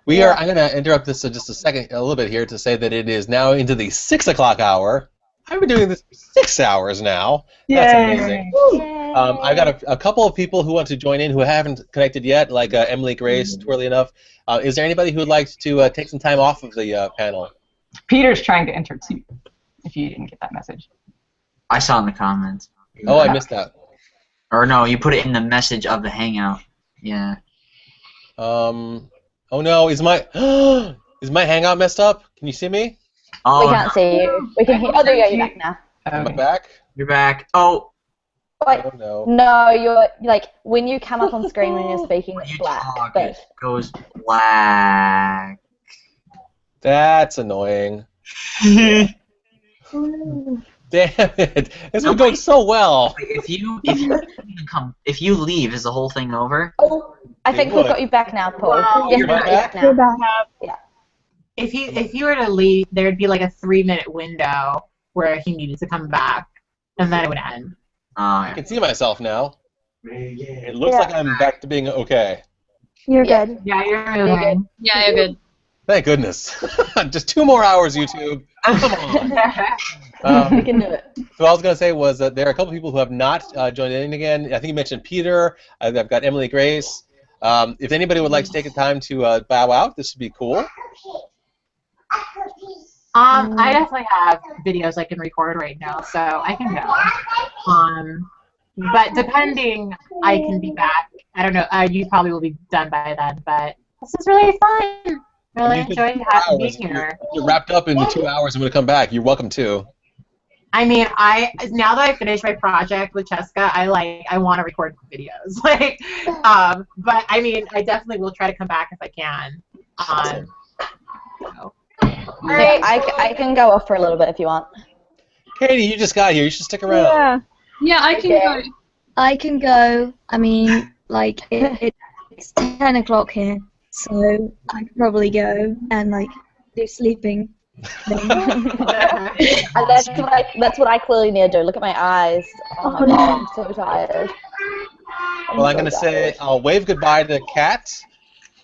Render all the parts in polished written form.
We are. I'm going to interrupt this just a little bit here to say that it is now into the 6 o'clock hour. I've been doing this for 6 hours now. That's amazing. I've got a couple of people who want to join in who haven't connected yet, like Emily Grace, twirly enough. Is there anybody who would like to take some time off of the panel? Peter's trying to enter too, if you didn't get that message. I saw in the comments. Oh, I missed that. Or no, you put it in the message of the Hangout. Yeah. Oh no, is my Hangout messed up? Can you see me? Oh, we can't see you. We can hear. Oh, there you go. You're back now. Am I back? You're back. Oh. Wait, oh no. No, you're like when you come up on screen when you're speaking, When it's you black. talk, But it goes black. That's annoying. Damn it! This was going so well. If you leave, is the whole thing over? oh, I think we've got you back now, Paul. Wow, Yes, you're we've got back? you back now. Yeah. If you were to leave, there'd be like a 3-minute window where he needed to come back, and then it would end. I can see myself now. It looks like I'm back to being okay. You're good. Yeah, you're moving. Yeah, you're good. Thank goodness. Just 2 more hours, YouTube. Come on. We can do it. So what I was going to say was that there are a couple people who have not joined in again. I think you mentioned Peter. I've got Emily Grace. If anybody would like to take the time to bow out, this would be cool. I definitely have videos I can record right now, so I can go. But depending, I can be back. I don't know. You probably will be done by then, but this is really fun. Really enjoyed being here. You're wrapped up in the 2 hours I'm going to come back. You're welcome to. I mean, now that I finished my project with Cheska, I want to record videos. But I mean, I definitely will try to come back if I can. I can go off for a little bit if you want. Katie, you just got here. You should stick around. Yeah, I can go. I can go. I mean, like, it's 10 o'clock here, so I could probably go and, like, do sleeping. And that's what I clearly need to do. Look at my eyes. Oh my God, I'm so tired. Well, I'm going to say I'll wave goodbye to Kat.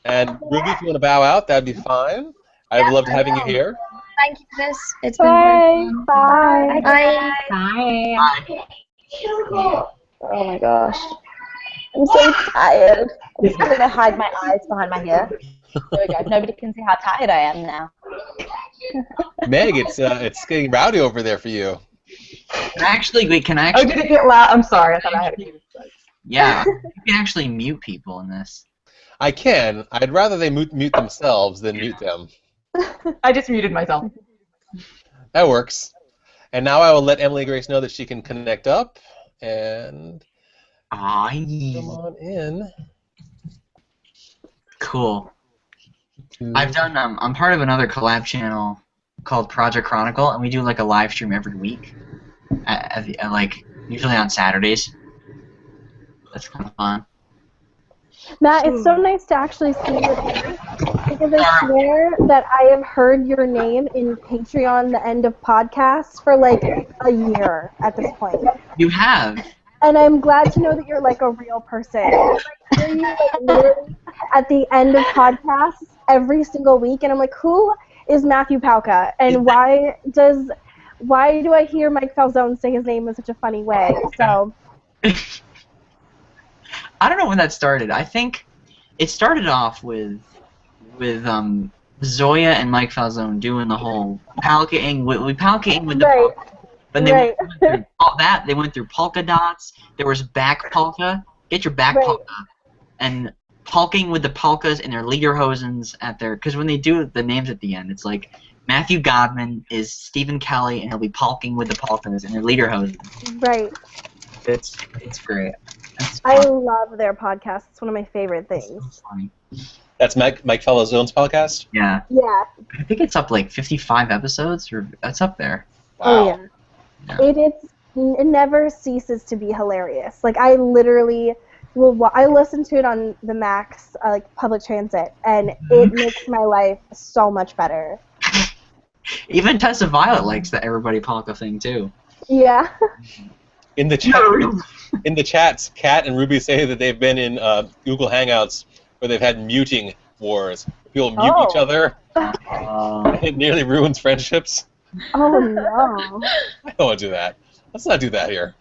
And Ruby, if you want to bow out, that'd be fine. I've loved having you here. Thank you for this. It's been very fun. Bye. Bye. Bye. Oh my gosh. I'm so tired. I'm just going to hide my eyes behind my hair. There we go. Nobody can see how tired I am now. Meg, it's getting rowdy over there for you. Actually, we can Oh, actually. did it get loud? I'm sorry. I thought I had it. Yeah, you can actually mute people in this. I can. I'd rather they mute themselves than mute them. I just muted myself. That works. And now I will let Emily Grace know that she can connect up and come on in. Cool. I've done. I'm part of another collab channel called Project Chronicle, and we do like a live stream every week, like usually on Saturdays. That's kind of fun. Matt, it's so nice to actually see your face, because I swear that I have heard your name in Patreon, the end of podcasts, for like a year at this point. You have. And I'm glad to know that you're like a real person. I hear you like literally at the end of podcasts every single week, and I'm like, who is Matthew Palka, and why do I hear Mike Falzone say his name in such a funny way? So. I don't know when that started. I think it started off with Zoya and Mike Falzone doing the whole palcaing with the Right. But they went through all that. They went through polka dots. There was back polka. Get your back polka. And polking with the polkas and their lederhosens at their, because when they do the names at the end, it's like Matthew Godman is Stephen Kelly, and he'll be polking with the polkas and their lederhosen. Right. It's great. I love their podcast. It's one of my favorite things. So funny. That's Mike Falzone's podcast? Yeah. Yeah. I think it's up like 55 episodes, or that's up there. Wow. Oh yeah. It never ceases to be hilarious. Like I literally I listen to it on the Max, like public transit, and it makes my life so much better. Even Tessa Violet likes the Everybody Polka thing too. Yeah. In the chats, Kat and Ruby say that they've been in Google Hangouts where they've had muting wars. People mute each other. It nearly ruins friendships. Oh no. I don't want to do that. Let's not do that here.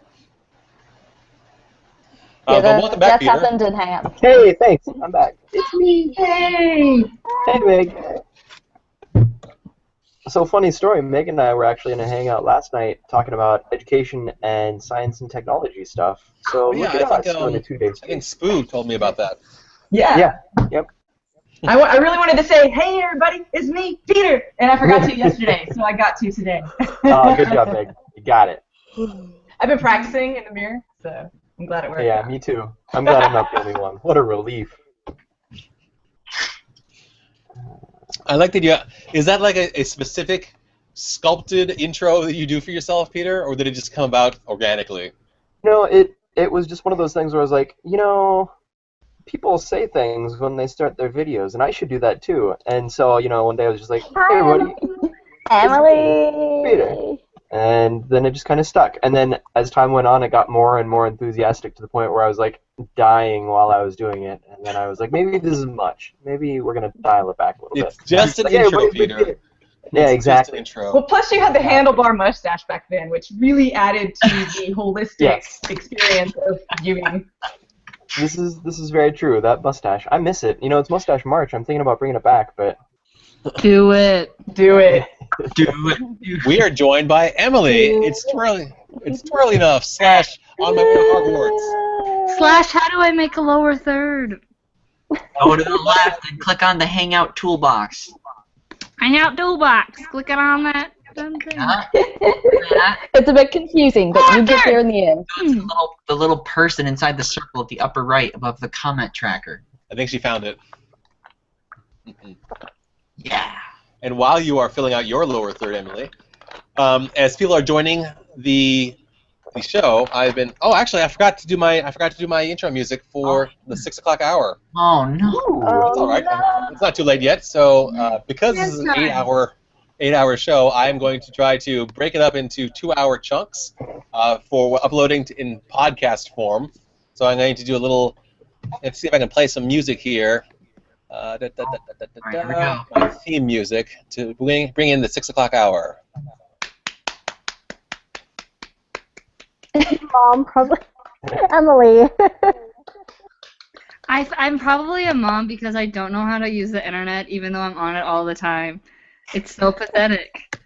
Yeah, But welcome back, that's Peter. happened in Hangouts. Hey, thanks. I'm back. It's me. Hey! Hey, Meg. So, funny story. Meg and I were actually in a hangout last night talking about education and science and technology stuff. So, Yeah, look at I us doing a 2-day think Spoo told me about that. Yeah. Yep. I really wanted to say, hey everybody, it's me, Peter! And I forgot to yesterday, so I got to today. Oh, good job, Meg. You got it. I've been practicing in the mirror, so I'm glad it worked. Yeah, me too. I'm glad I'm not the only one. What a relief. I like that you. Is that like a specific sculpted intro that you do for yourself, Peter, or did it just come about organically? No, it was just one of those things where I was like, people say things when they start their videos, and I should do that too. And so, one day I was just like, hey, everybody. Emily! Peter. And then it just kind of stuck. And then as time went on, it got more and more enthusiastic to the point where I was like dying while I was doing it. And then I was like, maybe this is much. Maybe we're going to dial it back a little It's bit. just an Like, hey, intro, everybody, Peter. Yeah, It's exactly. Just an intro. Well, plus you had the handlebar mustache back then, which really added to the holistic Yes. experience of viewing. This is very true. That mustache, I miss it. It's Mustache March. I'm thinking about bringing it back, but Do it. Do it. Do it. We are joined by Emily. It's twirly enough / on my way to Hogwarts. / how do I make a lower third? Go to the left and click on the Hangout toolbox. Hangout toolbox. Clicking on that. Done thing. It's a bit confusing, but you get there in the end. It's the little person inside the circle at the upper right above the comment tracker. I think she found it. Yeah. And while you are filling out your lower third, Emily, as people are joining the show, I've been. Oh, actually, I forgot to do my intro music for the 6 o'clock hour. Oh no. That's all right. It's not too late yet. So because this is an 8-hour show, I am going to try to break it up into 2-hour chunks for uploading in podcast form. So I'm going to do a little. Let's see if I can play some music here. Here we go. My theme music to bring in the 6 o'clock hour. Mom, probably. Emily. I'm probably a mom because I don't know how to use the internet, even though I'm on it all the time. It's so pathetic.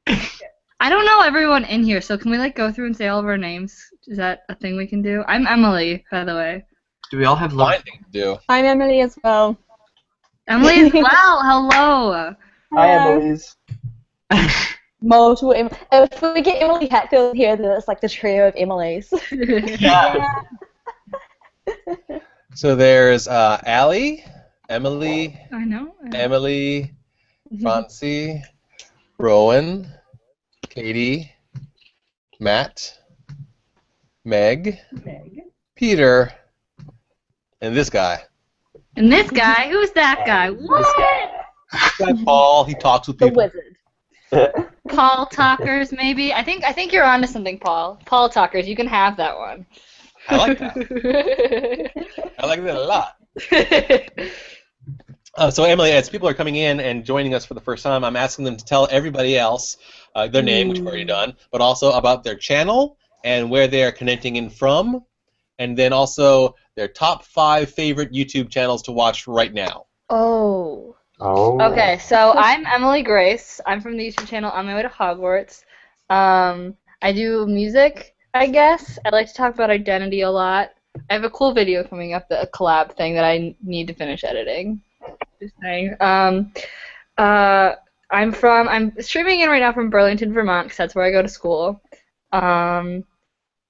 I don't know everyone in here, so can we go through and say all of our names? Is that a thing we can do? I'm Emily, by the way. Do we all have low? Fine thing to do. I'm Emily as well. Emily as well. Hello. hi, Emily's. Multiple if we get Emily Hatfield here, then it's like the trio of Emily's. Yeah. So there's Allie, Emily, I know. Emily, Francie, Rowan, Katie, Matt, Meg, Peter, and this guy. And this guy, who's that guy? What? This guy Paul, he talks with The people. wizard. PaulTalks, maybe. I think you're onto something, Paul. PaulTalkers, you can have that one. I like that. I like that a lot. So Emily, as people are coming in and joining us for the first time, I'm asking them to tell everybody else their name, which we've already done, but also about their channel and where they are connecting in from, and then also their top 5 favorite YouTube channels to watch right now. Oh. Oh. Okay, so I'm Emily Grace. I'm from the YouTube channel On My Way to Hogwarts. I do music, I guess. I like to talk about identity a lot. I have a cool video coming up, a collab thing that I need to finish editing. Just saying. I'm streaming in right now from Burlington, Vermont, because that's where I go to school. And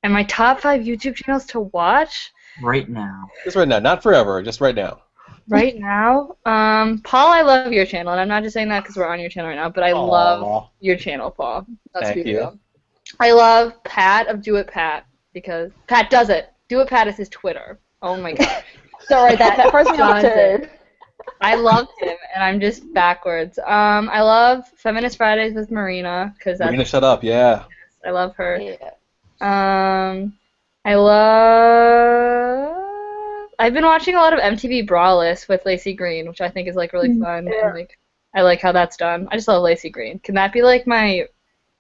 my top 5 YouTube channels to watch Right now. Just right now, not forever, just right now. right now. Paul, I love your channel, and I'm not just saying that because we're on your channel right now, but I love your channel, Paul. Let's Thank be you. real. I love Pat of Do It Pat because Pat does it. Do It Pat is his Twitter. Oh my god. Sorry, that person Does too. it. I love him, and I'm just backwards. I love Feminist Fridays with Marina because Marina, shut up, yeah. I love her. Yeah. I love. I've been watching a lot of MTV Brawless with Lacey Green, which I think is like really fun. And, like, I like how that's done. I just love Lacey Green. Can that be like my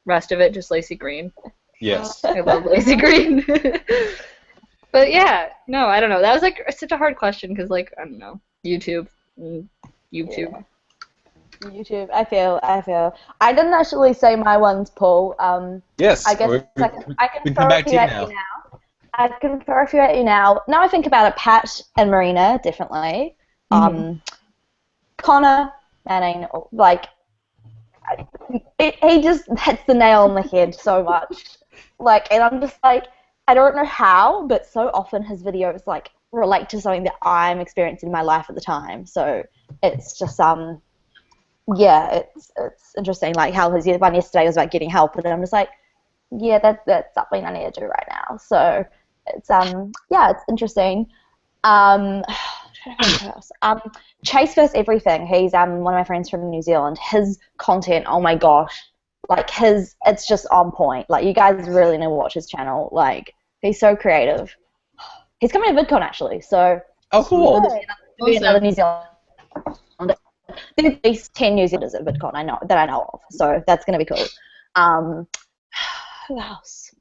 rest of it, just Lacey Green? Yes. I love Lacey Green. But yeah, no, I don't know. That was like such a hard question because, like, I don't know, YouTube. YouTube. I feel. I didn't actually say my ones, Paul. Yes. I guess I can we throw come a back to few you at now. you now. I can throw a few at you now. Now I think about it, Pat and Marina, definitely. Connor Manning, like, he just hits the nail on the head so much. Like, and I'm just like, I don't know how, but so often his videos, like, relate to something that I'm experiencing in my life at the time. So it's just, yeah, it's interesting, like, how his one yesterday was about getting help, and I'm just like, yeah, that's something I need to do right now. So it's, yeah, it's interesting. Chase vs Everything. He's one of my friends from New Zealand. His content, oh my gosh, like it's just on point. Like, you guys really need to watch his channel. Like, he's so creative. He's coming to VidCon actually. So oh, cool. There'll be another New Zealand. There's at least 10 New Zealanders at VidCon I know of. So that's gonna be cool. Who else?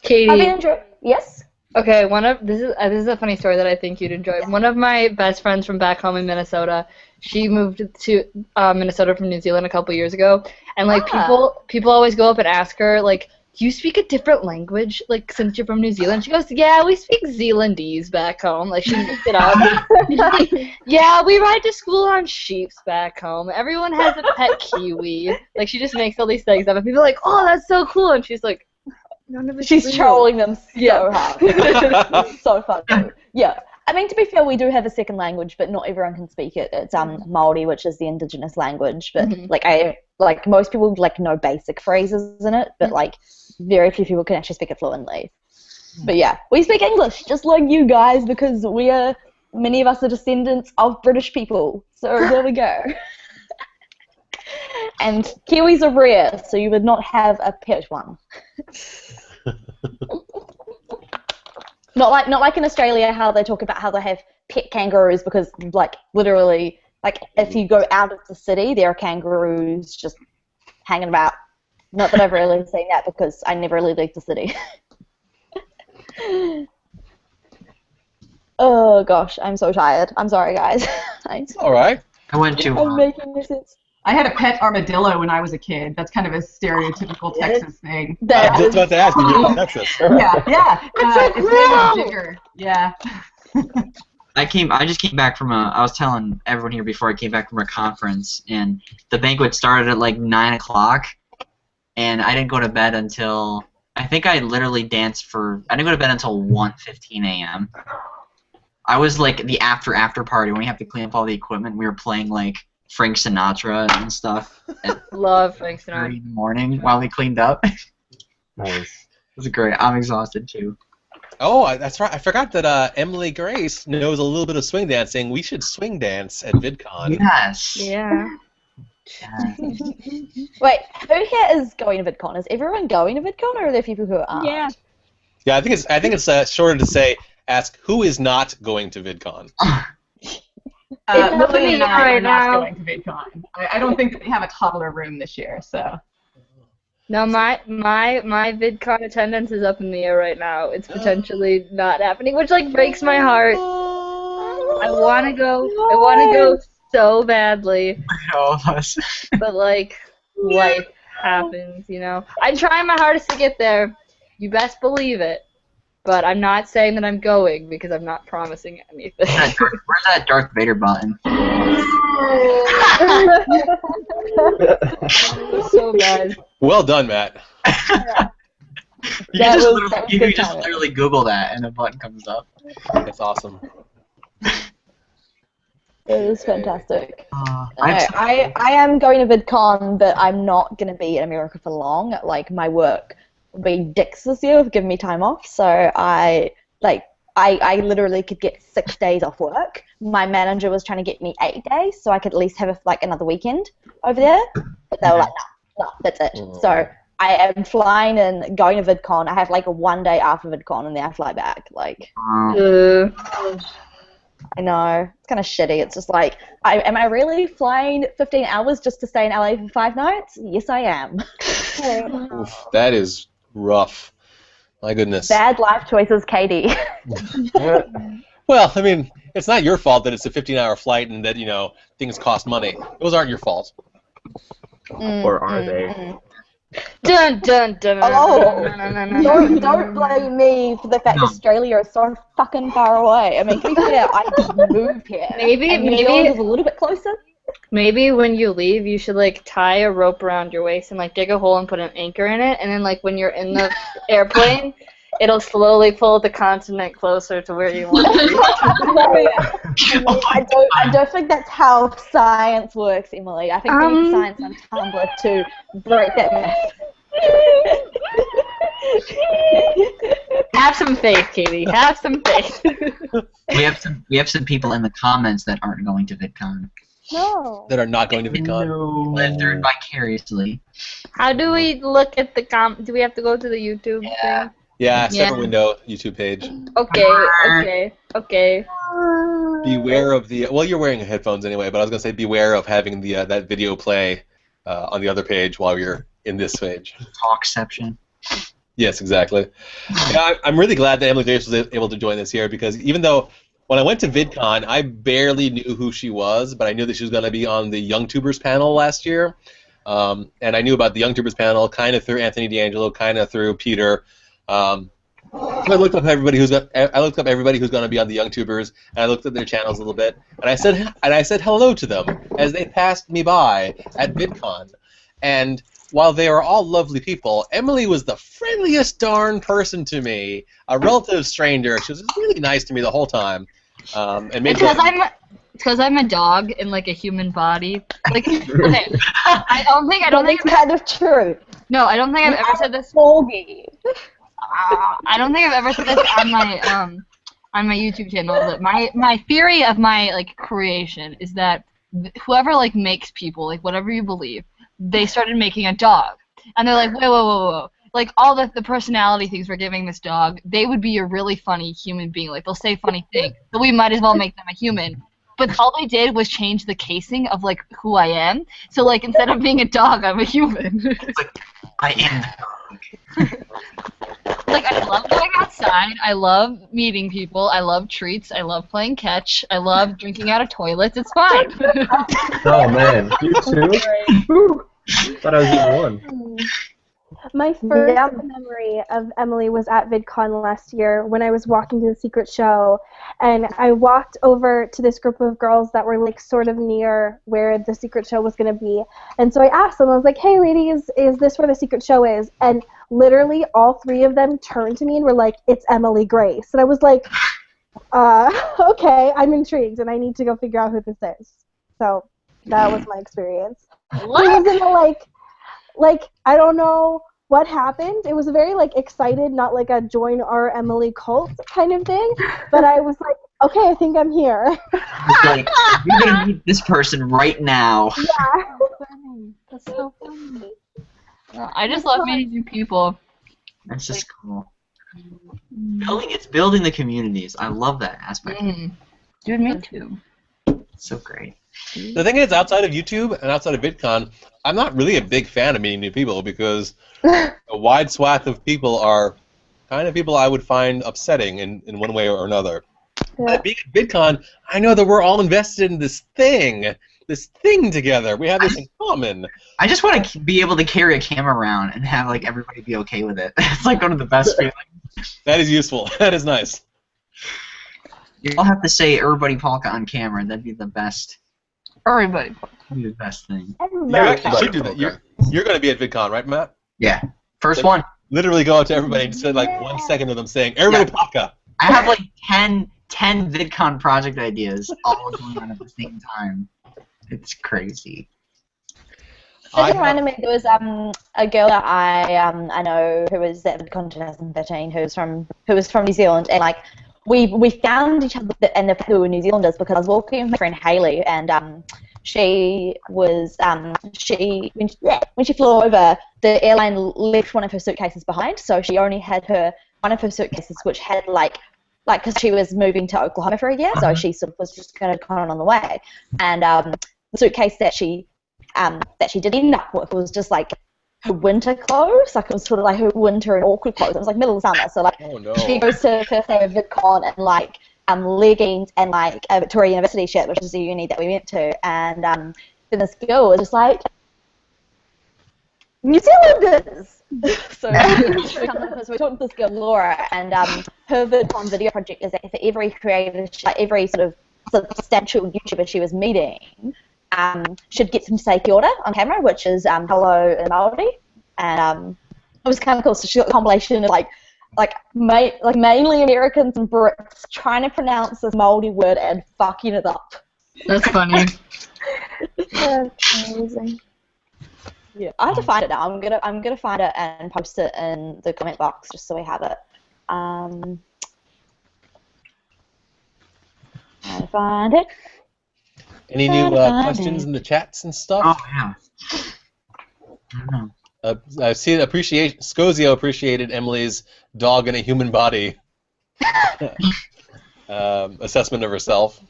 Katie. I've been enjoying. Yes. Okay, this is a funny story that I think you'd enjoy. One of my best friends from back home in Minnesota, she moved to Minnesota from New Zealand a couple years ago, and like people always go up and ask her, like, do you speak a different language, like, since you're from New Zealand? She goes, yeah, we speak Zealandese back home. Like, she mixed it up. She's like, yeah, we ride to school on sheeps back home. Everyone has a pet kiwi. Like, she just makes all these things up, and people are like, oh, that's so cool, and she's like, she's trolling them so hard. So funny. Yeah. I mean, to be fair, we do have a second language, but not everyone can speak it. It's Māori, which is the indigenous language. But like most people like know basic phrases in it, but like very few people can actually speak it fluently. But yeah, we speak English just like you guys because many of us are descendants of British people. So there we go. And Kiwis are rare, so you would not have a pet one. Not like in Australia, how they talk about how they have pet kangaroos because, like, literally, like, if you go out of the city, there are kangaroos just hanging about. Not that I've really seen that because I never really leave the city. Oh gosh, I'm so tired. I'm sorry, guys. It's all right. I went to. I'm making no sense. I had a pet armadillo when I was a kid. That's kind of a stereotypical Texas thing. I was just about to ask you, you're from Texas. Yeah. Its name was Jigger. Yeah. I just came back from I was telling everyone here before I came back from a conference, and the banquet started at like 9 o'clock, and I didn't go to bed until, I think I literally danced I didn't go to bed until 1:15 a.m. I was like the after party when we have to clean up all the equipment. We were playing like Frank Sinatra and stuff. Love Frank Sinatra. 3 in the morning while we cleaned up. Nice. It was great. I'm exhausted too. Oh, that's right. I forgot that Emily Grace knows a little bit of swing dancing. We should swing dance at VidCon. Yes. Yeah. Wait, who here is going to VidCon? Is everyone going to VidCon, or are there people who aren't? Yeah. Yeah, I think it's shorter to say ask who is not going to VidCon. Lily and I are not going to VidCon. I don't think that they have a toddler room this year, so. No, my VidCon attendance is up in the air right now. It's potentially not happening, which like breaks my heart. I want to go so badly. All of us. But like life happens, you know. I'm trying my hardest to get there. You best believe it. But I'm not saying that I'm going because I'm not promising anything. Where's that Darth Vader button? So bad. Well done, Matt. You can just literally Google that and the button comes up. That's awesome. It was fantastic. I am going to VidCon, but I'm not going to be in America for long. Like, my work will be dicks this year with giving me time off, so I literally could get 6 days off work. My manager was trying to get me 8 days, so I could at least have another weekend over there. But they were like, no, that's it. So I am flying and going to VidCon. I have like a 1 day after VidCon, and then I fly back. Like, I know, it's kind of shitty. It's just like, am I really flying 15 hours just to stay in LA for 5 nights? Yes, I am. Oof, that is rough. My goodness. Bad life choices, Katie. Well, I mean, it's not your fault that it's a 15-hour flight and that, you know, things cost money. Those aren't your fault. Or are they? Dun dun dun. Oh, don't blame me for the fact Australia is so fucking far away. I mean, to be fair, I just moved here. Maybe New Zealand is a little bit closer. Maybe when you leave, you should like tie a rope around your waist and like dig a hole and put an anchor in it, and then like when you're in the airplane, it'll slowly pull the continent closer to where you want to be. I don't think that's how science works, Emily. I think we need science on Tumblr to break that myth. Have some faith, Katie. Have some faith. We have some people in the comments that aren't going to VidCon. No. That are not going to VidCon. Live through it vicariously. How do we look at the do we have to go to the YouTube thing? Yeah, separate window YouTube page. Okay. Beware of the. Well, you're wearing headphones anyway, but I was gonna say beware of having the that video play on the other page while you're in this page. Talkception. Yes, exactly. Yeah, I'm really glad that Emily Grace was able to join us here because even though when I went to VidCon, I barely knew who she was, but I knew that she was going to be on the YouTubers panel last year, and I knew about the YouTubers panel kind of through Anthony D'Angelo, kind of through Peter. So I looked up everybody who's going to be on the YouTubers, and I looked at their channels a little bit, and I said hello to them as they passed me by at VidCon, and while they are all lovely people, Emily was the friendliest darn person to me, a relative stranger. She was really nice to me the whole time. And maybe because I'm a dog in like a human body. Like, okay, I don't think It's kind of true. No, I don't think I've ever said this. Foggy. I don't think I've ever said this on my YouTube channel. But my theory of my like creation is that whoever like makes people, like whatever you believe, they started making a dog, and they're like, whoa. Like, all the personality things we're giving this dog, they would be a really funny human being. Like, they'll say funny things, so we might as well make them a human. But all they did was change the casing of, like, who I am. So, like, instead of being a dog, I'm a human. It's like, I am the dog. Like, I love going outside. I love meeting people. I love treats. I love playing catch. I love drinking out of toilets. It's fine. Oh, man. You too? Thought I was the one. My first memory of Emily was at VidCon last year when I was walking to the secret show, and I walked over to this group of girls that were like sort of near where the secret show was going to be, and so I asked them, I was like, hey ladies, is this where the secret show is? And literally all 3 of them turned to me and were like, it's Emily Grace. And I was like, okay, I'm intrigued and I need to go figure out who this is. So that was my experience. What? It was in a like I don't know what happened. It was a very like excited, not like a join our Emily cult kind of thing. But I was like, okay, I think I'm here. It's like, you're gonna meet this person right now. Yeah. That's so funny. I just love meeting new people. That's just cool. It's building the communities. I love that aspect. Dude, me too. It's so great. The thing is, outside of YouTube and outside of VidCon, I'm not really a big fan of meeting new people because a wide swath of people are kind of people I would find upsetting in one way or another. Yeah. But being at VidCon, I know that we're all invested in this thing together. We have this in common. I just want to be able to carry a camera around and have like everybody be okay with it. It's like one of the best feelings. That is useful. That is nice. You all have to say "everybody polka" on camera. That'd be the best. Everybody. That'd be the best thing. You actually should do that. You're going to be at VidCon, right, Matt? Yeah. First one. Literally go out to everybody and spend like 1 second of them saying "everybody polka." I have like 10 VidCon project ideas all going on at the same time. It's crazy. Just reminded me, there was a girl that I know who was at VidCon 2013 who was from New Zealand, and like we found each other and the fact that we were New Zealanders because I was walking with my friend Hayley, and she was when she flew over, the airline left one of her suitcases behind, so she only had one of her suitcases which had like because she was moving to Oklahoma for a year, so she sort of was just kind of on the way, and the suitcase that she did end up with was just like her winter clothes, like it was sort of like her winter and awkward clothes. It was like middle of summer, so like she goes to first day of VidCon and like leggings and like a Victoria University shirt, which is the uni that we went to, and then this girl was just like, New Zealanders! So we talked to this girl Laura, and her VidCon video project is that for every creator, every sort of substantial YouTuber she was meeting, should get some say kia ora on camera, which is hello in Māori, and it was kind of cool. So she got a compilation of mainly Americans and Brits trying to pronounce this Māori word and fucking it up. That's funny. That's amazing. Yeah, I have to find it now. I'm gonna find it and post it in the comment box just so we have it. I find it. Any new questions in the chats and stuff? Oh yeah. I don't know. I see Scozio appreciated Emily's dog in a human body assessment of herself.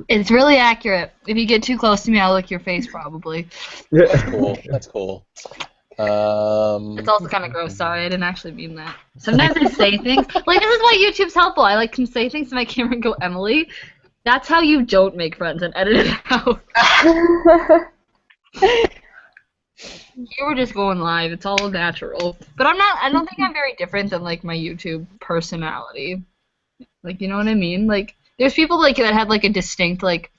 It's really accurate. If you get too close to me, I'll lick your face, probably. That's cool. That's cool. It's also kind of gross. Sorry, I didn't actually mean that. Sometimes I say things. Like, this is why YouTube's helpful. I can say things to my camera and go, Emily, that's how you don't make friends, and edit it out. You were just going live. It's all natural. But I don't think I'm very different than, like, my YouTube personality. Like, you know what I mean? Like, there's people, like, that have, like, a distinct, like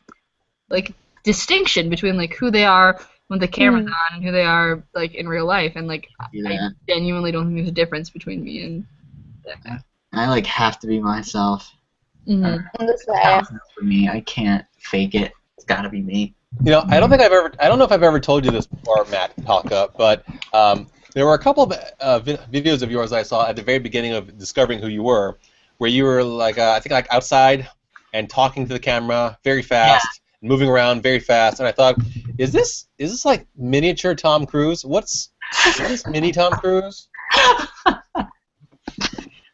distinction between, like, who they are when the camera's on and who they are, like, in real life. And, like, I genuinely don't think there's a difference between me and that. I, like, have to be myself. Mm-hmm. For me, I can't fake it. It's gotta be me. You know, I don't know if I've ever told you this before, Matt Talka, but there were a couple of videos of yours I saw at the very beginning of discovering who you were, where you were like I think like outside and talking to the camera very fast, and moving around very fast, and I thought, is this like miniature Tom Cruise? Is this mini Tom Cruise?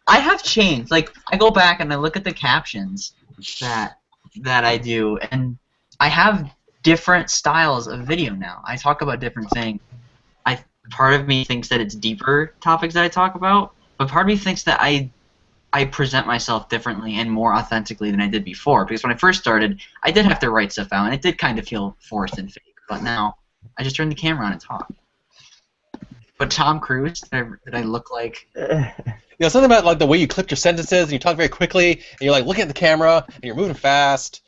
I have changed. Like, I go back and I look at the captions that I do, and I have different styles of video now. I talk about different things. Part of me thinks that it's deeper topics that I talk about, but part of me thinks that I present myself differently and more authentically than I did before. Because when I first started, I did have to write stuff out, and it did kind of feel forced and fake. But now, I just turn the camera on and talk. But Tom Cruise, did I look like? You know, something about like the way you clip your sentences and you talk very quickly, and you're like looking at the camera and you're moving fast,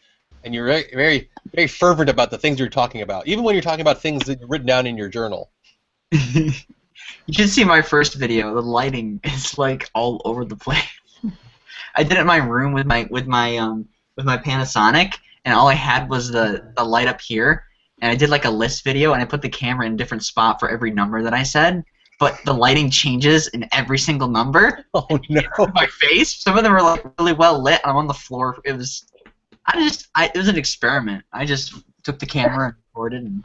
and you're very, very, very fervent about the things you're talking about, even when you're talking about things that you've written down in your journal. You should see my first video. The lighting is like all over the place. I did it in my room with my Panasonic, and all I had was the light up here. And I did like a list video, and I put the camera in a different spot for every number that I said. But the lighting changes in every single number. Oh no! My face. Some of them were like really well lit. I'm on the floor. It was an experiment. I just took the camera and recorded, and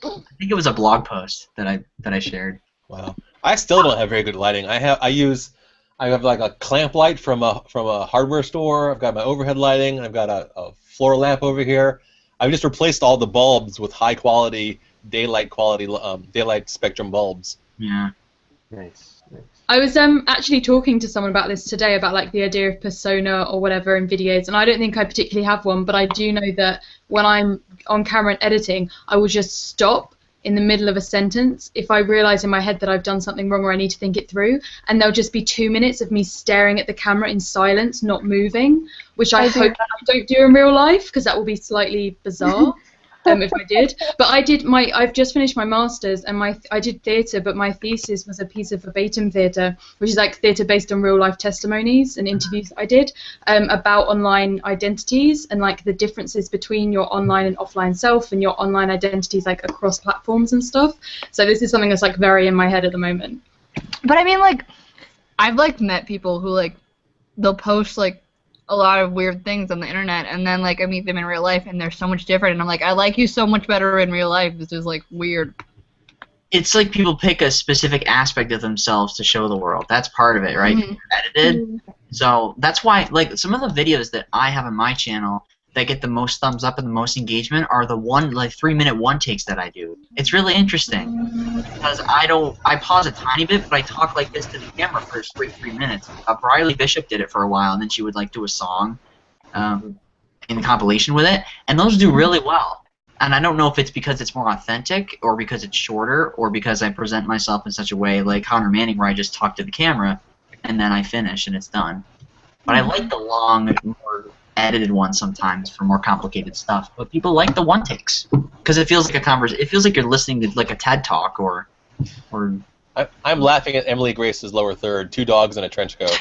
I think it was a blog post that I shared. Wow. I still don't have very good lighting. I have like a clamp light from a hardware store. I've got my overhead lighting. I've got a floor lamp over here. I've just replaced all the bulbs with high quality daylight spectrum bulbs. Yeah. Nice. I was actually talking to someone about this today, about like the idea of persona or whatever in videos, and I don't think I particularly have one, but I do know that when I'm on camera and editing, I will just stop in the middle of a sentence if I realise in my head that I've done something wrong or I need to think it through, and there'll just be 2 minutes of me staring at the camera in silence, not moving, which I hope that I don't do in real life, because that will be slightly bizarre. If I did, but I've just finished my masters, and I did theatre, but my thesis was a piece of verbatim theatre, which is like theatre based on real life testimonies and interviews that I did about online identities and like the differences between your online and offline self and your online identities like across platforms and stuff. So this is something that's like very in my head at the moment. But I mean, like, I've like met people who like they'll post like a lot of weird things on the internet, and then like I meet them in real life, and they're so much different, and I'm like, I like you so much better in real life. This is like weird. It's like people pick a specific aspect of themselves to show the world. That's part of it, right? Edited. So that's why, like, some of the videos that I have on my channel that get the most thumbs up and the most engagement are the 3-minute one takes that I do. It's really interesting because I pause a tiny bit, but I talk like this to the camera for a straight 3 minutes. Briley Bishop did it for a while, and then she would like do a song in the compilation with it, and those do really well. And I don't know if it's because it's more authentic, or because it's shorter, or because I present myself in such a way like Connor Manning, where I just talk to the camera and then I finish and it's done. But I like the long, more edited ones sometimes for more complicated stuff. But people like the one takes because it feels like a conversation. It feels like you're listening to like a TED talk or. I'm laughing at Emily Grace's lower third, 2 dogs in a trench coat.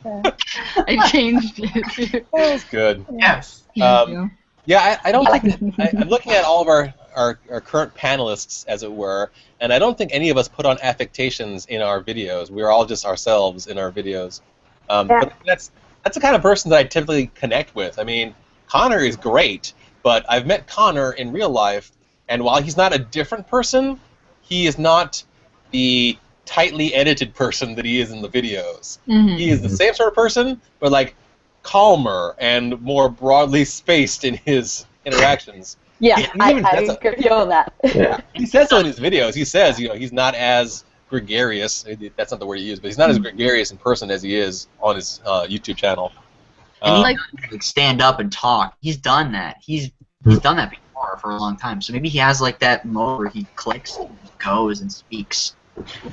I changed it. That was good. Yes. Yeah, I don't think I'm looking at all of our current panelists, as it were, and I don't think any of us put on affectations in our videos. We're all just ourselves in our videos. But that's the kind of person that I typically connect with. I mean, Connor is great, but I've met Connor in real life, and while he's not a different person, he is not the tightly edited person that he is in the videos. He is the same sort of person, but like calmer and more broadly spaced in his interactions. Yeah, I agree with you on that. Yeah. He says so in his videos. He says, he's not as gregarious. That's not the word he used, but he's not as gregarious in person as he is on his YouTube channel. And he like stand up and talk. He's done that. He's done that before for a long time. So maybe he has like that mode where he clicks and goes and speaks.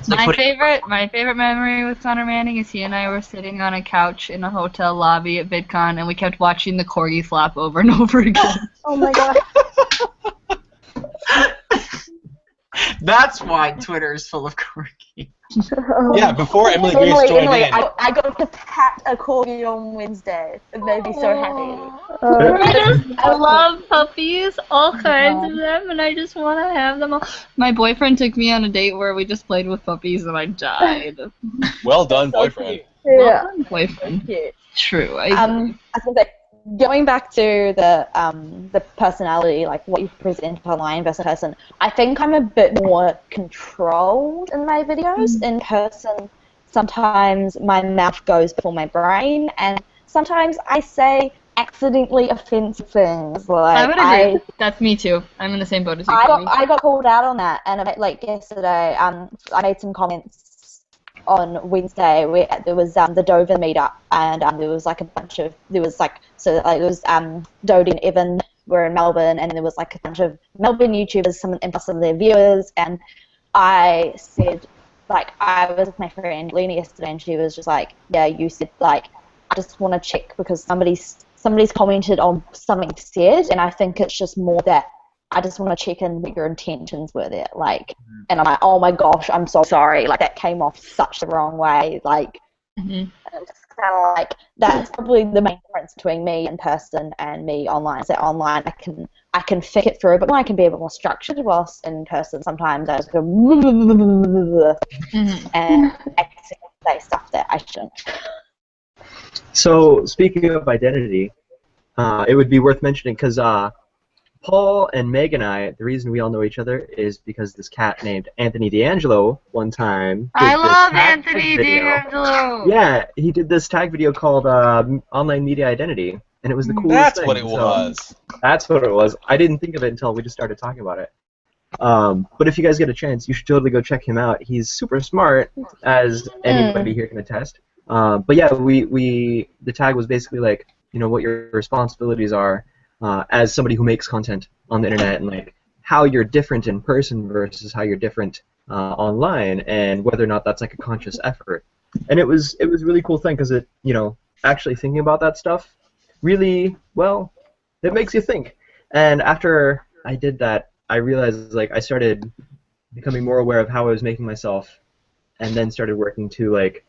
My favorite memory with Connor Manning is he and I were sitting on a couch in a hotel lobby at VidCon, and we kept watching the corgi flop over and over again. Oh my god. That's why Twitter is full of corgi. Yeah, before Emily Grace joined in. I got to pat a corgi on Wednesday. It made me so happy. I love puppies, all kinds of them, and I just want to have them all. My boyfriend took me on a date where we just played with puppies, and I died. Well done, boyfriend. Well done, boyfriend. True. I was gonna say, going back to the personality, like what you present online versus person, I think I'm a bit more controlled in my videos. In person, sometimes my mouth goes before my brain, and sometimes I say accidentally offensive things. Like I would agree. That's me too. I'm in the same boat as you. I got called out on that, and like yesterday, I made some comments on Wednesday where there was the Dover meetup, and there was like a bunch of Dodie and Evan were in Melbourne, and there was like a bunch of Melbourne YouTubers, and some of their viewers, and I said, like, I was with my friend Lena yesterday, and she was just like, yeah, you said, like, I just want to check because somebody's commented on something said, and I think it's just more that I just want to check in what your intentions were there, like, and I'm like, oh my gosh, I'm so sorry, like, that came off such the wrong way, like, and I'm just kind of like, that's probably the main difference between me in person and me online, is that online I can think it through, but I can be a bit more structured, whilst in person sometimes I just go, and say stuff that I shouldn't. So, speaking of identity, it would be worth mentioning, because Paul and Meg and I, the reason we all know each other is because this cat named Anthony D'Angelo one time did I love tag Anthony video. D'Angelo! Yeah, he did this tag video called Online Media Identity, and it was the coolest That's thing. what it was. That's what it was. I didn't think of it until we just started talking about it. But if you guys get a chance, you should totally go check him out. He's super smart, as anybody here can attest. But yeah, the tag was basically like, what your responsibilities are as somebody who makes content on the internet, and like how you're different in person versus how you're different online, and whether or not that's like a conscious effort. And it was a really cool thing because it, actually thinking about that stuff really, well, it makes you think. And after I did that, I realized, like, I started becoming more aware of how I was making myself, and then started working to, like,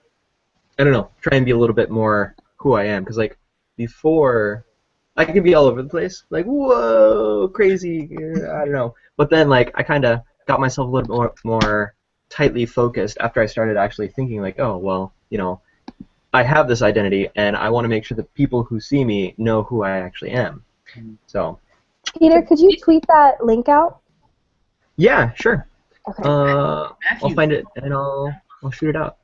I don't know, try and be a little bit more who I am. Because, like, before, I could be all over the place, like, whoa, crazy, I don't know. But then, like, I kind of got myself a little bit more tightly focused after I started actually thinking, like, oh, well, I have this identity, and I want to make sure that people who see me know who I actually am. So. Peter, could you tweet that link out? Yeah, sure. Okay. I'll find it and I'll shoot it out.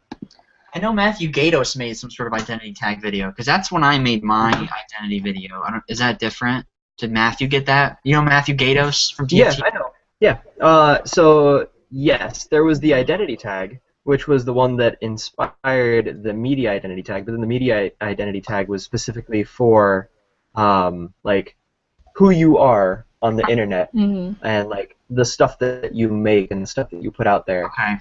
I know Matthew Gatos made some sort of identity tag video, because that's when I made my identity video. Is that different? Did Matthew get that? You know Matthew Gatos from TFT? Yeah, I know. Yeah. So yes, there was the identity tag, which was the one that inspired the media identity tag. But then the media identity tag was specifically for, like, who you are on the internet and like the stuff that you make and the stuff that you put out there. Okay.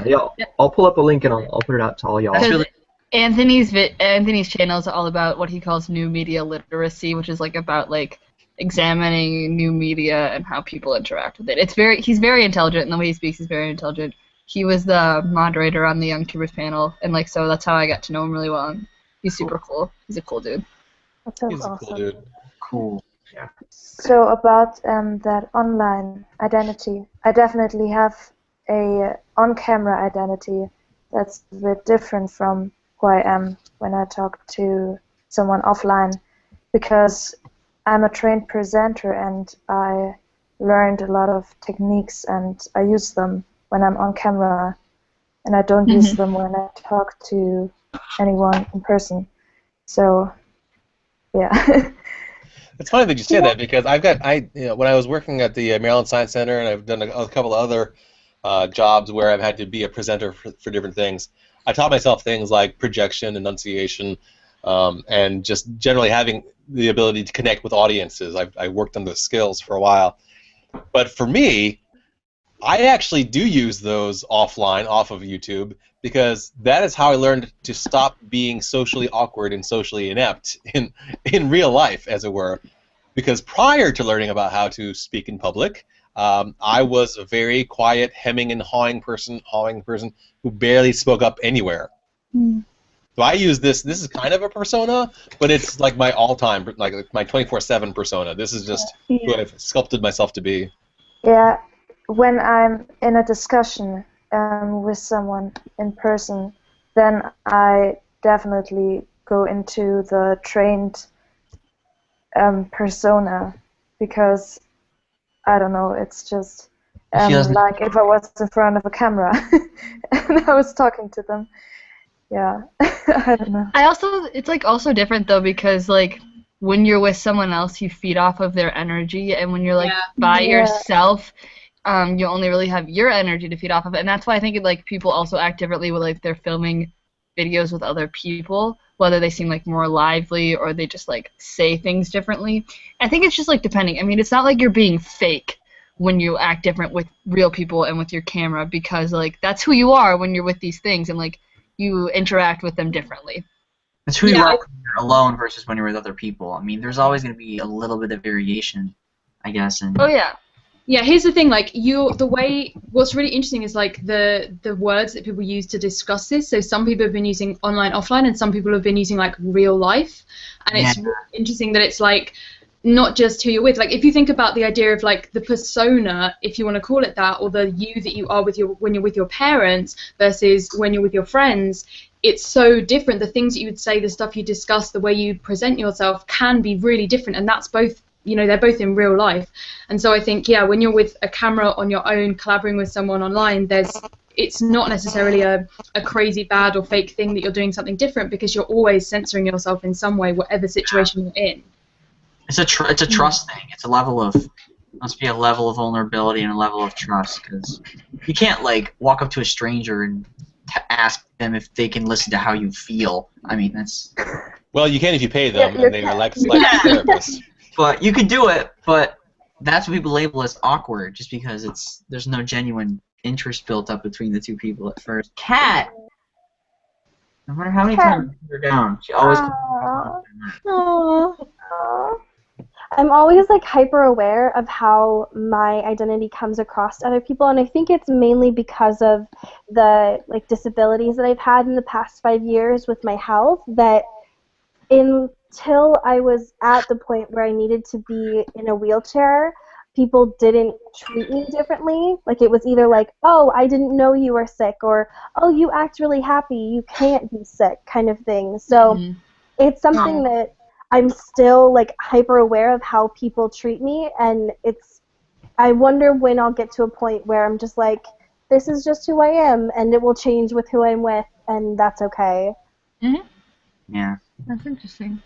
Yeah, I'll pull up a link and I'll put it out to all y'all. Really... Anthony's channel is all about what he calls new media literacy, which is like about like examining new media and how people interact with it. He's very intelligent, and the way he speaks is very intelligent. He was the moderator on the Young Tubers panel, and like so that's how I got to know him really well. And he's super cool. He's a cool dude. That sounds He's awesome. a cool dude. Cool. Yeah. So about that online identity, I definitely have a on-camera identity that's a bit different from who I am when I talk to someone offline, because I'm a trained presenter and I learned a lot of techniques and I use them when I'm on camera, and I don't use them when I talk to anyone in person. So, yeah. It's funny that you say that, because when I was working at the Maryland Science Center, and I've done a couple of other jobs where I've had to be a presenter for different things, I taught myself things like projection, enunciation, and just generally having the ability to connect with audiences. I worked on those skills for a while. But for me, I actually do use those offline, off of YouTube, because that is how I learned to stop being socially awkward and socially inept in real life, as it were. Because prior to learning about how to speak in public, I was a very quiet, hemming and hawing person who barely spoke up anywhere. So I use this. This is kind of a persona, but it's like my all-time, like my 24/7 persona. This is just who I've sculpted myself to be. Yeah, when I'm in a discussion with someone in person, then I definitely go into the trained persona, because I don't know, it's just like if I was in front of a camera and I was talking to them. Yeah, I don't know. It's like also different though, because like when you're with someone else, you feed off of their energy, and when you're like by yourself, you only really have your energy to feed off of it, and that's why I think like people also act differently when like they're filming videos with other people, whether they seem like more lively or they just like say things differently. I think it's just like depending. I mean, it's not like you're being fake when you act different with real people and with your camera, because like that's who you are when you're with these things, and like you interact with them differently. It's who you are when you're alone versus when you're with other people. I mean, there's always going to be a little bit of variation, I guess. And yeah, here's the thing, like what's really interesting is like the words that people use to discuss this. So some people have been using online, offline, and some people have been using like real life. And it's really interesting that it's like not just who you're with. Like if you think about the idea of like the persona, if you want to call it that, or the you that you are when you're with your parents versus when you're with your friends, it's so different. The things that you would say, the stuff you discuss, the way you present yourself can be really different, and that's both, you know, they're both in real life. And so I think, when you're with a camera on your own, collaborating with someone online, it's not necessarily a crazy bad or fake thing that you're doing something different, because you're always censoring yourself in some way, whatever situation you're in. It's a trust thing. It's must be a level of vulnerability and a level of trust, because you can't like walk up to a stranger and ask them if they can listen to how you feel. I mean, that's... Well, you can if you pay them, and they are like therapists. But you could do it, but that's what people label as awkward, just because there's no genuine interest built up between the two people at first. Cat! No matter how many times you put her down, she always comes I'm always like hyper aware of how my identity comes across to other people, and I think it's mainly because of the like disabilities that I've had in the past 5 years with my health, that until I was at the point where I needed to be in a wheelchair, people didn't treat me differently. Like, it was either like, oh, I didn't know you were sick, or, oh, you act really happy, you can't be sick, kind of thing. So it's something that I'm still, like, hyper aware of how people treat me, and I wonder when I'll get to a point where I'm just like, this is just who I am, and it will change with who I'm with, and that's okay. Yeah. That's interesting.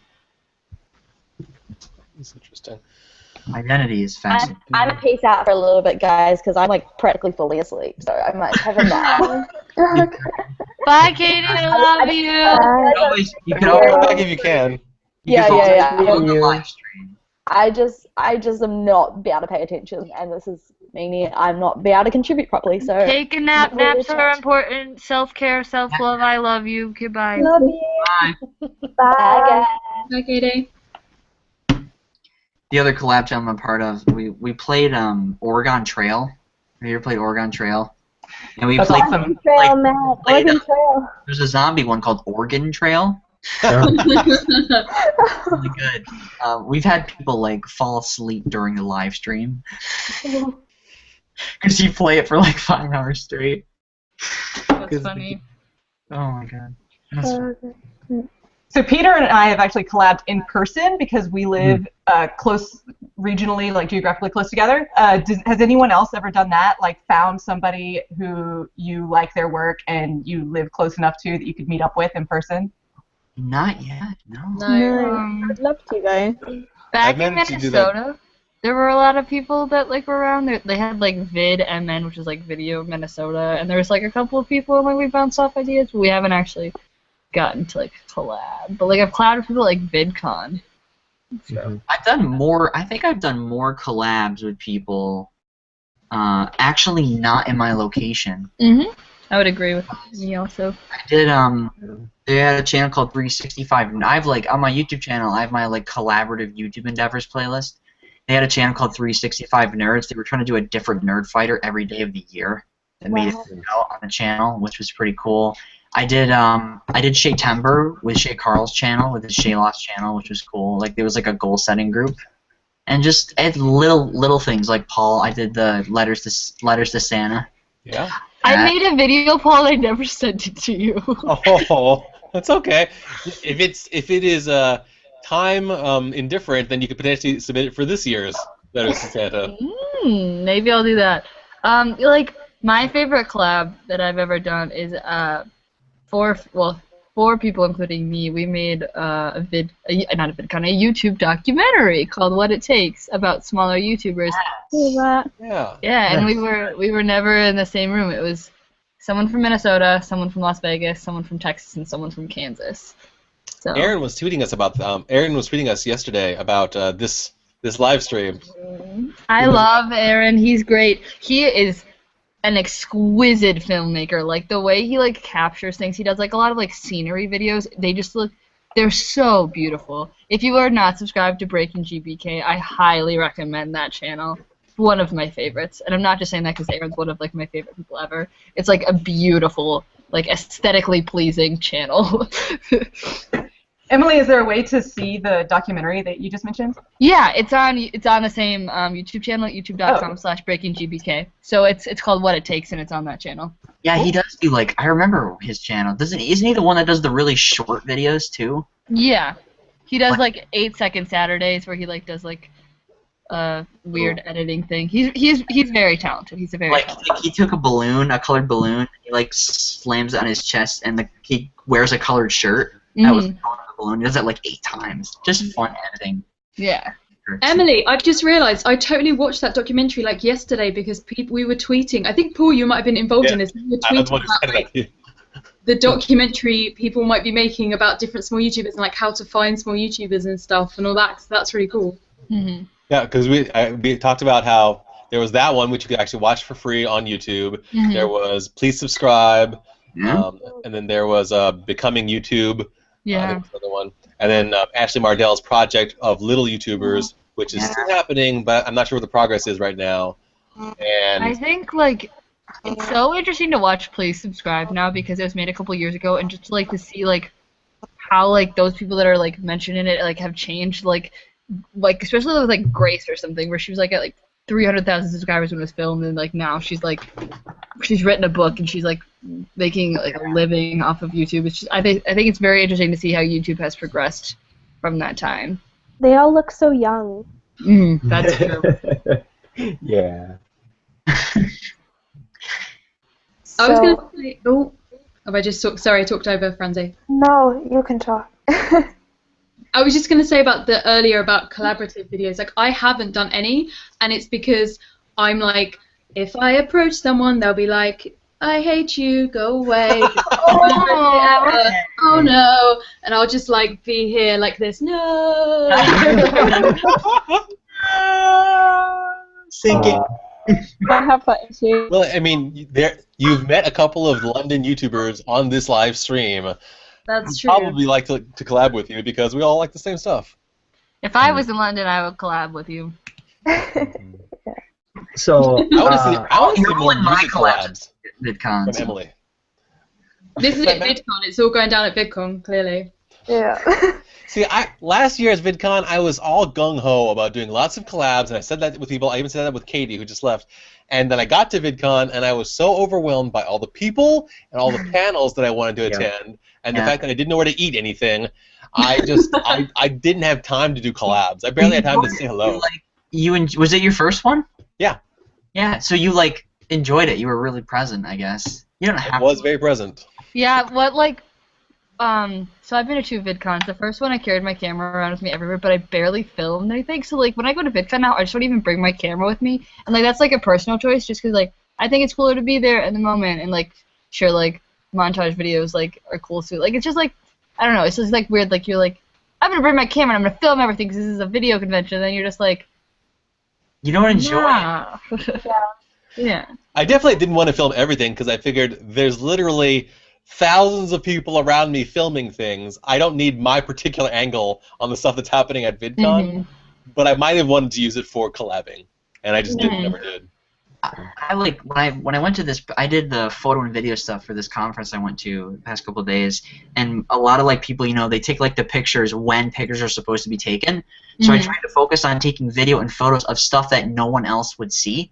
It's interesting. Identity is fascinating. I'm a peace out for a little bit, guys, because I'm like practically fully asleep, so I might have a nap. Bye, Katie. I love you. You can always Come back if you can. Yeah. on the live stream. I just am not be able to pay attention, and this is meaning I'm not be able to contribute properly. So Take a nap. Naps are important. Self-care, self-love. I love you. Goodbye. Love you. Bye. Bye, guys. Bye, Katie. The other collab channel I'm a part of, we played Oregon Trail. Have you ever played Oregon Trail? And we played Oregon Trail, Matt. Oregon Trail. There's a zombie one called Oregon Trail. Really good. We've had people like fall asleep during the live stream because you play it for like 5 hours straight. That's funny. Oh my god. So Peter and I have actually collabed in person because we live close regionally, like geographically close together. Has anyone else ever done that? Like found somebody who you like their work and you live close enough to that you could meet up with in person? Not yet, no. I'd love to, guys. Back in Minnesota, there were a lot of people that like were around there. They had like VidMN, which is like Video Minnesota, and there was like a couple of people and like we bounced off ideas, but we haven't actually gotten to like collab. But like I've collabed with people like VidCon. So. I've done more. I think I've done more collabs with people. Actually, not in my location. I would agree with me also. I did. They had a channel called 365, and I've like on my YouTube channel, I have my like collaborative YouTube endeavors playlist. They had a channel called 365 Nerds. They were trying to do a different nerd fighter every day of the year. That made it out on the channel, which was pretty cool. I did Shay Timber with Shay Carl's channel, with his Shay Lost channel, which was cool. Like there was like a goal setting group, and just little things like Paul. I did the letters to Santa. Yeah. I made a video, Paul. I never sent it to you. Oh, that's okay. If it is time indifferent, then you could potentially submit it for this year's letters to Santa. Maybe I'll do that. Like my favorite collab that I've ever done is four people, including me. We made a YouTube documentary called "What It Takes" about smaller YouTubers. Yeah. Yeah, and we were never in the same room. It was someone from Minnesota, someone from Las Vegas, someone from Texas, and someone from Kansas. So. Aaron was tweeting us yesterday about this live stream. I love Aaron. He's great. He is an exquisite filmmaker. Like the way he like captures things. He does like a lot of like scenery videos. They're so beautiful. If you are not subscribed to Breaking GBK, I highly recommend that channel. One of my favorites. And I'm not just saying that because Aaron's one of like my favorite people ever. It's like a beautiful, like aesthetically pleasing channel. Emily, is there a way to see the documentary that you just mentioned? Yeah, it's on the same YouTube channel, youtube.com/breakinggbk. So it's called What It Takes, and it's on that channel. Yeah, he does do like I remember his channel. Isn't he the one that does the really short videos too? Yeah, he does like 8-second Saturdays where he like does like weird editing thing. He's very talented. He's a very talented. Like he took a colored balloon, he like slams it on his chest, and he wears a colored shirt. That was the balloon. He does that like 8 times. Just fun editing. Yeah. Emily, I've just realised I totally watched that documentary like yesterday because we were tweeting. I think Paul, you might have been involved in this. We were tweeting about like, the documentary people might be making about different small YouTubers and like how to find small YouTubers and stuff and all that. So that's really cool. Yeah, because we talked about how there was that one which you could actually watch for free on YouTube. There was Please Subscribe, and then there was Becoming YouTube. Yeah. Another one. And then Ashley Mardell's project of little YouTubers, which is still happening, but I'm not sure what the progress is right now. And I think like it's so interesting to watch Please Subscribe now because it was made a couple years ago, and just like to see like how like those people that are like mentioned in it like have changed like especially with like Grace or something where she was like at like 300,000 subscribers when it was filmed, and like now she's written a book and she's like making like a living off of YouTube. It's just, I think it's very interesting to see how YouTube has progressed from that time. They all look so young. That's true. Yeah. I was going to say, oh, have I just talked? Sorry, I talked over Franzi. No, you can talk. I was just going to say earlier about collaborative videos. Like, I haven't done any, and it's because I'm like, if I approach someone, they'll be like, I hate you, go away. Oh no. And I'll just like be here like this, no. Sinking. I have that issue. Well, I mean, you've met a couple of London YouTubers on this live stream. That's true. Probably like to collab with you because we all like the same stuff. If I was in London, I would collab with you. So I want to see more my music collabs VidCon. from Emily. This is at VidCon. It's all going down at VidCon, clearly. Yeah. See, last year's VidCon, I was all gung-ho about doing lots of collabs, and I said that with people. I even said that with Katie, who just left. And then I got to VidCon, and I was so overwhelmed by all the people and all the panels that I wanted to attend, and the fact that I didn't know where to eat anything. I just, I didn't have time to do collabs. I barely had time to say hello. Was it your first one? Yeah. Yeah, so you, like, enjoyed it. You were really present, I guess. You don't have I was very present. Yeah, so I've been to 2 VidCons. The first one I carried my camera around with me everywhere, but I barely filmed anything. So like when I go to VidCon now, I just don't even bring my camera with me. And like that's like a personal choice, just because like I think it's cooler to be there in the moment. And like sure, like montage videos like are cool too. Like it's just like I don't know. It's just like weird. Like you're like I'm gonna bring my camera. And I'm gonna film everything because this is a video convention. And then you're just like you don't enjoy it. Yeah. I definitely didn't want to film everything because I figured there's literally thousands of people around me filming things. I don't need my particular angle on the stuff that's happening at VidCon, but I might have wanted to use it for collabing, and I just never did. I like when I went to this. I did the photo and video stuff for this conference I went to the past couple of days, and a lot of like people, they take like the pictures when pictures are supposed to be taken. So I tried to focus on taking video and photos of stuff that no one else would see.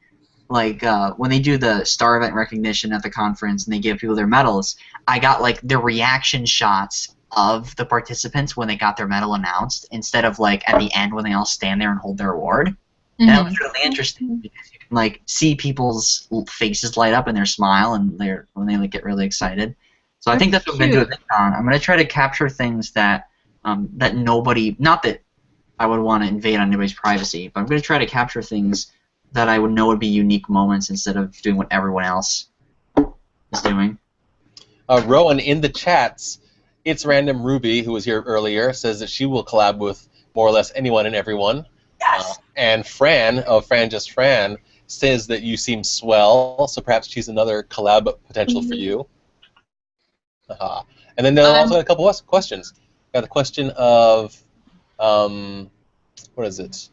Like when they do the star event recognition at the conference and they give people their medals, I got like the reaction shots of the participants when they got their medal announced instead of like at the end when they all stand there and hold their award. And that was really interesting because you can like see people's faces light up and their smile and when they like get really excited. So I think that's what I'm gonna do at VidCon. I'm gonna try to capture things that that nobody, not that I would want to invade on anybody's privacy, but I'm gonna try to capture things that I would know would be unique moments instead of doing what everyone else is doing. Rowan, in the chats, It's Random Ruby, who was here earlier, says that she will collab with more or less anyone and everyone. Yes. And Fran, of Fran Just Fran, says that you seem swell, so perhaps she's another collab potential for you. And then there's also a couple of questions. Got the question of, what is it?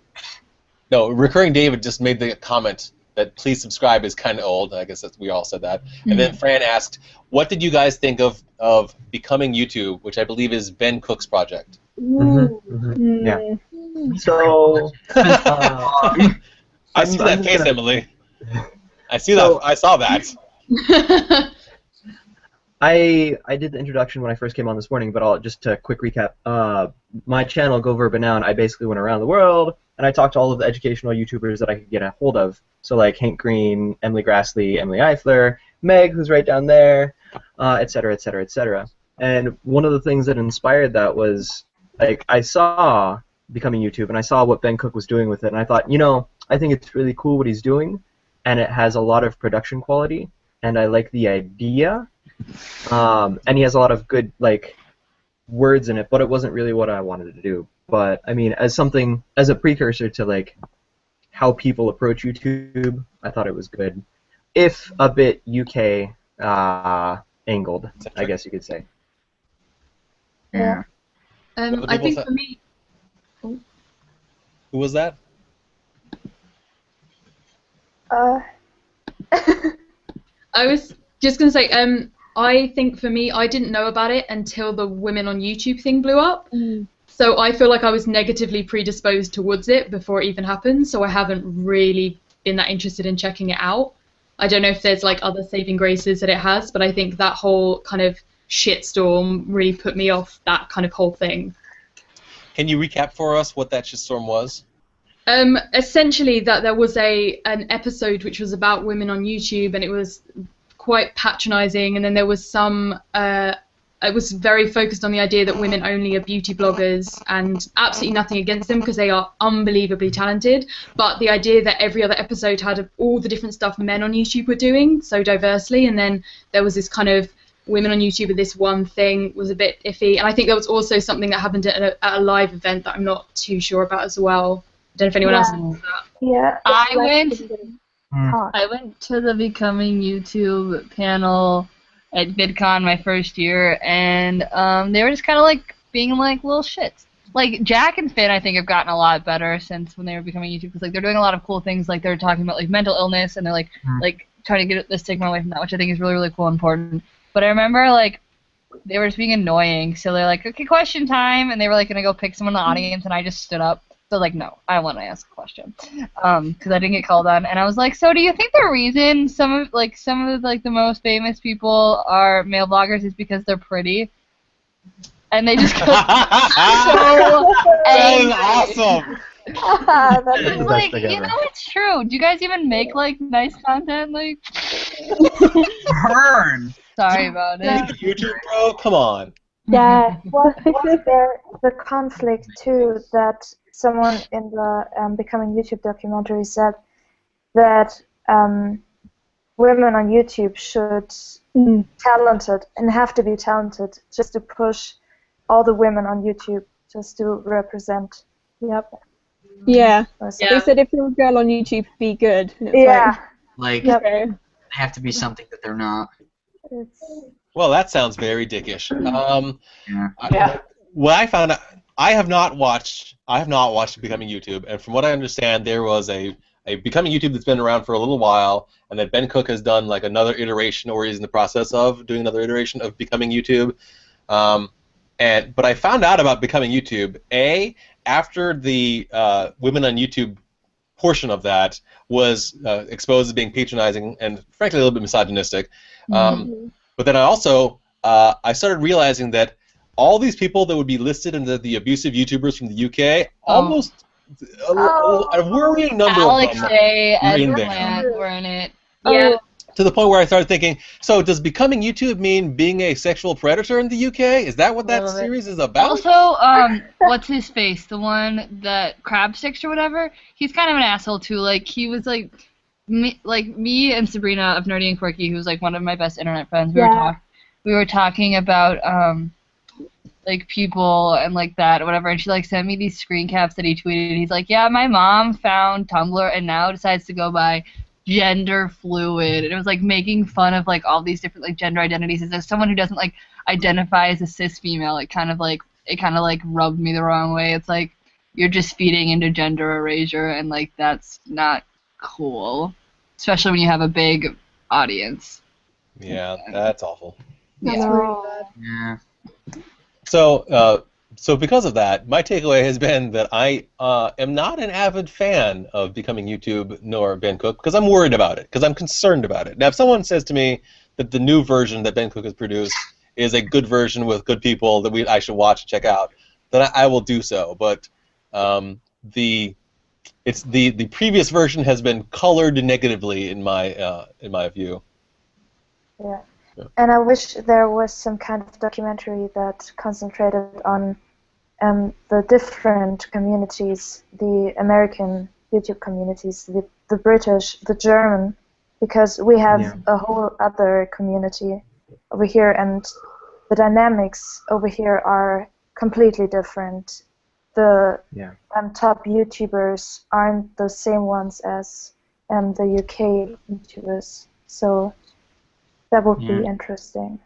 No, Recurring David just made the comment that please subscribe is kind of old. I guess we all said that. And then Fran asked, what did you guys think of Becoming YouTube, which I believe is Ben Cook's project? Yeah. So I see that face, Emily. I see that. I saw that. I did the introduction when I first came on this morning, but just to quick recap, my channel, Go Verba Noun, I basically went around the world, and I talked to all of the educational YouTubers that I could get a hold of. So like Hank Green, Emily Grassley, Emily Eifler, Meg, who's right down there, et cetera, et cetera, et cetera. And one of the things that inspired that was, like, I saw Becoming YouTube, and I saw what Ben Cook was doing with it, and I thought, I think it's really cool what he's doing, and it has a lot of production quality, and I like the idea. And he has a lot of good words in it, but it wasn't really what I wanted to do. But I mean, as a precursor to how people approach YouTube, I thought it was good, if a bit UK angled, I guess you could say. Yeah. I think for me. Who was that? I was just gonna say, I think for me, I didn't know about it until the Women on YouTube thing blew up. So I feel like I was negatively predisposed towards it before it even happened. So I haven't really been that interested in checking it out. I don't know if there's like other saving graces that it has, but I think that whole kind of shitstorm really put me off that kind of whole thing. Can you recap for us what that shitstorm was? Essentially, that there was an episode which was about women on YouTube, and it was quite patronizing, and then there was some it was very focused on the idea that women only are beauty bloggers, and absolutely nothing against them because they are unbelievably talented, but the idea that every other episode had all the different stuff men on YouTube were doing so diversely, and then there was this kind of women on YouTube with this one thing was a bit iffy. And I think there was also something that happened at a live event that I'm not too sure about as well. I don't know if anyone else knows that. Yeah. I went to the Becoming YouTube panel at VidCon my first year, and they were just kind of like being like little shits. Like Jack and Finn, I think, have gotten a lot better since when they were becoming YouTube, because like they're doing a lot of cool things. Like they're talking about like mental illness, and they're like trying to get the stigma away from that, which I think is really, really cool and important. But I remember like they were just being annoying, so they're like, okay, question time, and they were like gonna go pick someone in the audience, and I just stood up. So like, no, I want to ask a question, because I didn't get called on, and I was like, so do you think the reason some of the most famous people are male bloggers is because they're pretty? And they just got so angry. That is awesome. It's like, you know, it's true. Do you guys even make like nice content? Like, Burn. Sorry about it. YouTube, bro, come on. Yeah. Well, was there the conflict too that someone in the Becoming YouTube documentary said that women on YouTube should talented and have to be talented just to push all the women on YouTube just to represent. Yep. Yeah. They said if you're a girl on YouTube, be good. And it's like okay. They have to be something that they're not. Well, that sounds very dickish. Yeah. What I found out, I have not watched Becoming YouTube, and from what I understand, there was a Becoming YouTube that's been around for a little while, and that Ben Cook has done like another iteration, or he's in the process of doing another iteration of Becoming YouTube. But I found out about Becoming YouTube after the women on YouTube portion of that was exposed as being patronizing and frankly a little bit misogynistic. But then I started realizing that all these people that would be listed in the abusive YouTubers from the UK, almost a worrying number Alex of them Day, were in Ed there. Plant were in it. Yeah. To the point where I started thinking, so does Becoming YouTube mean being a sexual predator in the UK? Is that what that series is about? Also, what's his face? The one that Crabsticks or whatever? He's kind of an asshole too. Like he was like me and Sabrina of Nerdy and Quirky, who's like one of my best internet friends. We were talking about like people and like that or whatever, and she like sent me these screen caps that he tweeted. He's like, yeah, my mom found Tumblr and now decides to go by gender fluid, and it was like making fun of like all these different like gender identities. As someone who doesn't like identify as a cis female, it kind of like rubbed me the wrong way. It's like you're just feeding into gender erasure, and like that's not cool, especially when you have a big audience. Yeah, that's awful. That's really bad. Yeah. So because of that, my takeaway has been that I am not an avid fan of Becoming YouTube nor Ben Cook, because I'm worried about it, because I'm concerned about it. Now, if someone says to me that the new version that Ben Cook has produced is a good version with good people that I should watch and check out, then I will do so. But the previous version has been colored negatively in my view. Yeah. And I wish there was some kind of documentary that concentrated on the different communities, the American YouTube communities, the British, the German, because we have a whole other community over here, and the dynamics over here are completely different. The top YouTubers aren't the same ones as the UK YouTubers, so that would be interesting.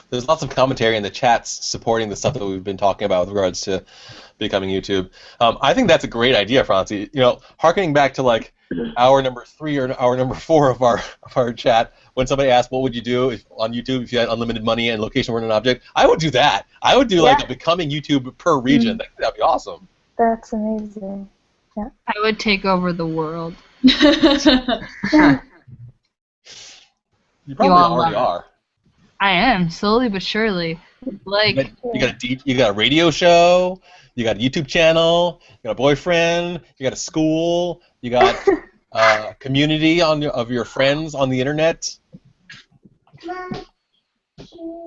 There's lots of commentary in the chats supporting the stuff that we've been talking about with regards to Becoming YouTube. I think that's a great idea, Francie. You know, harkening back to like hour number 3 or hour number 4 of our chat, when somebody asked what would you do on YouTube if you had unlimited money and location weren't an object, I would do that. I would do like a Becoming YouTube per region. That'd be awesome. That's amazing. Yeah. I would take over the world. You probably already are. I am, slowly but surely. Like You got a radio show, you got a YouTube channel, you got a boyfriend, you got a school, you got a community of your friends on the internet.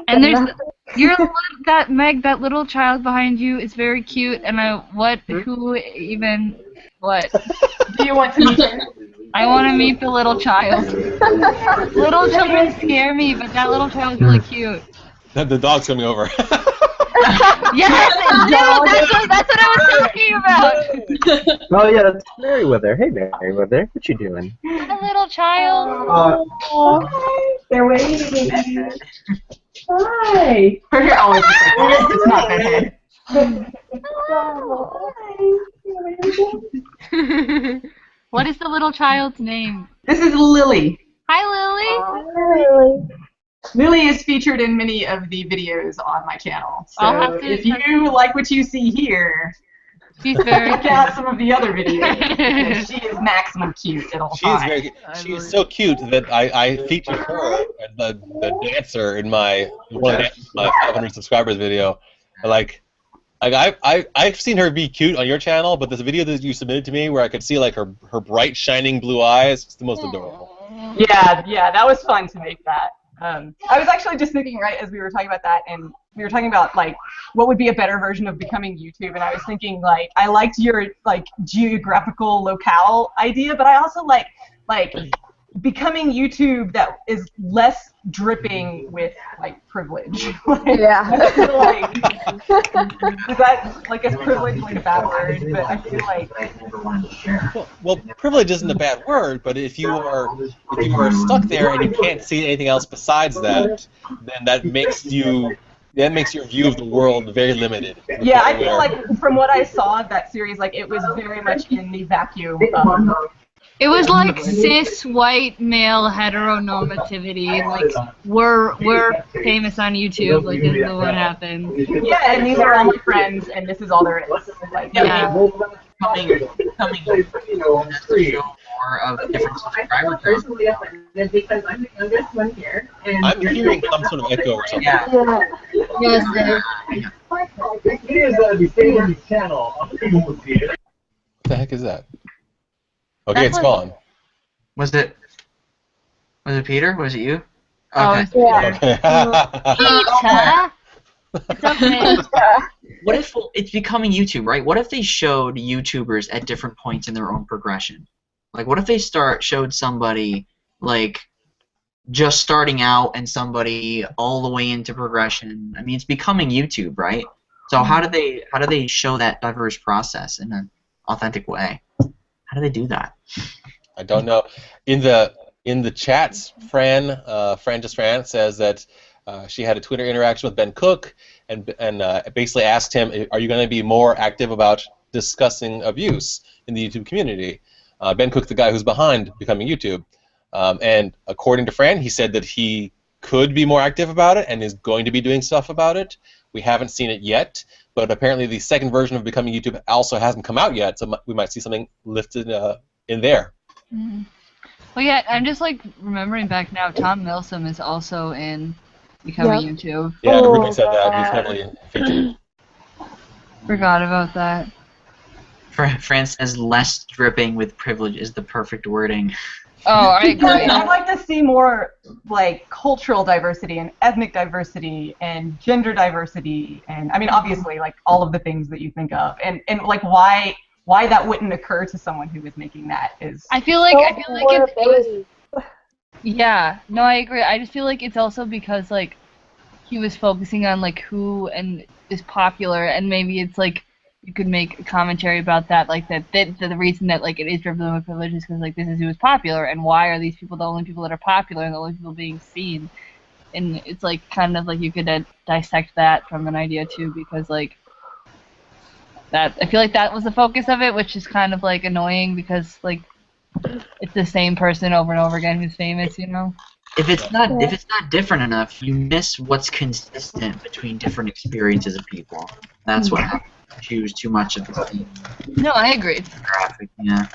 And there's that little child behind you is very cute, and who do you want to meet her? I want to meet the little child. Little children scare me, but that little child is really cute. The dog's coming over. Yes, that's what I was talking about. Oh yeah, that's Merryweather. Hey Merryweather, what you doing? A little child. They're waiting. Hi. Her hair always looks like that. It's not bedhead. What is the little child's name? This is Lily. Hi, Lily. Really? Lily is featured in many of the videos on my channel. I'll So have to if you like what you see here, she's very check out some of the other videos. She is maximum cute at all times. She is so cute that I featured her, the dancer, in my 500 subscribers video. I've seen her be cute on your channel, but this video that you submitted to me, where I could see like her bright shining blue eyes, it's the most adorable. Yeah, that was fun to make that. I was actually just thinking right as we were talking about that, and we were talking about like what would be a better version of becoming YouTube, and I was thinking like I liked your like geographical locale idea, but I also like becoming YouTube that is less dripping with like privilege. Yeah. Is that like is privilege like a bad word? But I feel like well, privilege isn't a bad word, but if you are stuck there and you can't see anything else besides that, then that makes your view of the world very limited. Yeah, I feel like from what I saw of that series, like it was very much in the vacuum of it was like cis white male heteronormativity. Like we're famous on YouTube. Like this is what happened. Yeah, and these are all my friends, and this is all there is. Like, yeah. Coming more of different subscriber counts. Because I'm the youngest one here. And I'm hearing some sort of echo or something. Yeah. Yes, It is the same channel. What the heck is that? Okay, it's gone. Was it Peter? Was it you? Oh, Okay. it's Peter. Peter. It's okay. What if it's becoming YouTube, right? What if they showed YouTubers at different points in their own progression? Like, what if they showed somebody like just starting out and somebody all the way into progression? I mean, it's becoming YouTube, right? So how do they show that diverse process in an authentic way? How do they do that? I don't know. In the chats, Fran says that she had a Twitter interaction with Ben Cook and basically asked him, "Are you going to be more active about discussing abuse in the YouTube community?" Ben Cook, the guy who's behind becoming YouTube, and according to Fran, he said that he could be more active about it and is going to be doing stuff about it. We haven't seen it yet, but apparently the second version of Becoming YouTube also hasn't come out yet, so we might see something lifted in there. Mm-hmm. Well, yeah, I'm just like remembering back now. Tom Milsom is also in Becoming YouTube. Yeah, Ruben said that. He's heavily featured. Forgot about that. Fran says less dripping with privilege is the perfect wording. Oh, I agree. I'd like to see more like cultural diversity and ethnic diversity and gender diversity, and I mean obviously like all of the things that you think of, and like why that wouldn't occur to someone who is making that is. I feel like it was. Yeah, no, I agree. I just feel like it's also because like he was focusing on like who and is popular, and maybe it's like you could make a commentary about that, like that the reason that like it is driven with privilege is because like this is who is popular, and why are these people the only people that are popular and the only people being seen, and it's like kind of like you could dissect that from an idea too, because like that I feel like that was the focus of it, which is kind of like annoying because like it's the same person over and over again who's famous, you know. If it's not different enough, you miss what's consistent between different experiences of people. That's what happens. Choose too much of the theme. No, I agree. Graphic, yeah.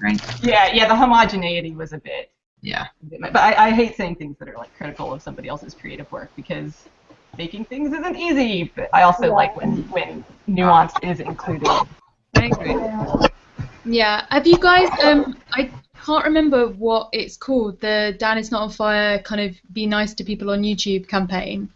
right? Yeah, the homogeneity was a bit. Yeah. But I hate saying things that are like critical of somebody else's creative work because making things isn't easy. But I also like when nuance is included. I agree. Yeah. Have you guys? I can't remember what it's called. The Dan is not on fire. Kind of be nice to people on YouTube campaign.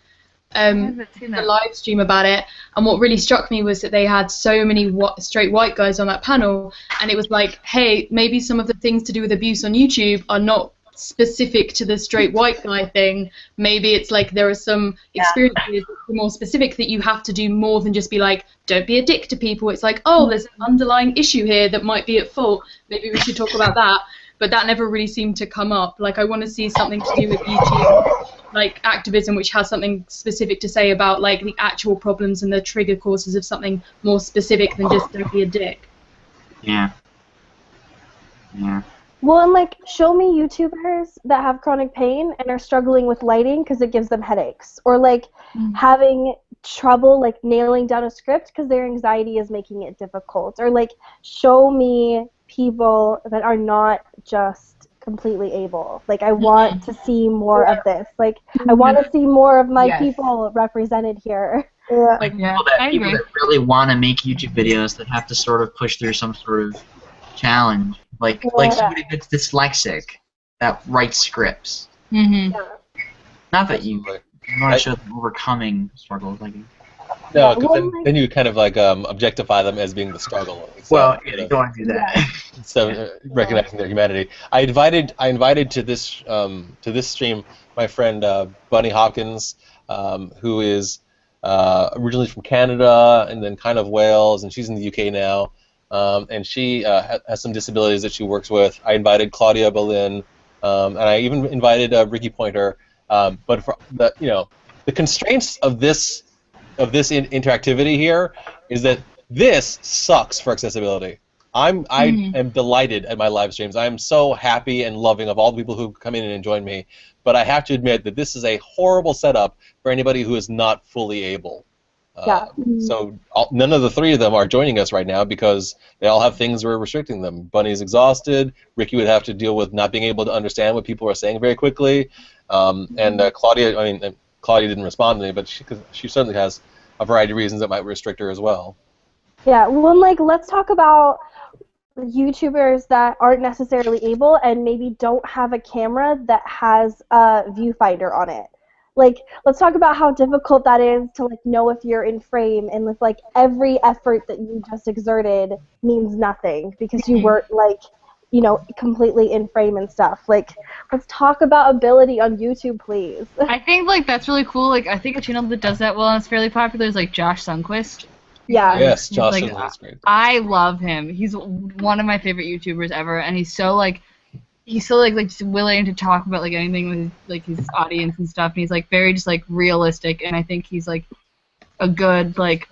The live stream about it, and what really struck me was that they had so many straight white guys on that panel, and it was like, hey, maybe some of the things to do with abuse on YouTube are not specific to the straight white guy thing. Maybe it's like there are some experiences more specific that you have to do more than just be like, don't be a dick to people. It's like, oh, there's an underlying issue here that might be at fault. Maybe we should talk about that. But that never really seemed to come up. Like, I want to see something to do with YouTube, like activism, which has something specific to say about like the actual problems and the trigger causes of something more specific than just don't be a dick. Yeah. Well, and like, show me YouTubers that have chronic pain and are struggling with lighting because it gives them headaches, or like having trouble like nailing down a script because their anxiety is making it difficult, or like show me people that are not just completely able. Like, I want to see more of this. Like, I want to see more of my people represented here. Like people that really want to make YouTube videos that have to sort of push through some sort of challenge. Like somebody that's dyslexic that writes scripts. Not that you want to show them overcoming struggles. Like, no, because then you kind of like objectify them as being the struggle. Well, you don't want to do that. So recognizing their humanity. I invited to this stream my friend Bunny Hopkins, who is originally from Canada and then kind of Wales, and she's in the UK now. And she has some disabilities that she works with. I invited Claudia Berlin, and I even invited Ricky Pointer. But for the constraints of this interactivity here is that this sucks for accessibility. I am delighted at my live streams. I am so happy and loving of all the people who come in and join me. But I have to admit that this is a horrible setup for anybody who is not fully able. So none of the three of them are joining us right now because they all have things that are restricting them. Bunny's exhausted. Ricky would have to deal with not being able to understand what people are saying very quickly. And Claudia, Claudia didn't respond to me, but she certainly has a variety of reasons that might restrict her as well. Yeah, well, like, let's talk about YouTubers that aren't necessarily able and maybe don't have a camera that has a viewfinder on it. Like, let's talk about how difficult that is to like know if you're in frame, and with like every effort that you just exerted means nothing because you weren't like, completely in frame and stuff. Like, let's talk about ability on YouTube, please. I think like that's really cool. Like, I think a channel that does that well and it's fairly popular is like Josh Sundquist. Yeah. Yes, Josh Sundquist is great. I love him. He's one of my favorite YouTubers ever, and he's so like just willing to talk about like anything with like his audience and stuff, and he's like very just like realistic, and I think he's like a good like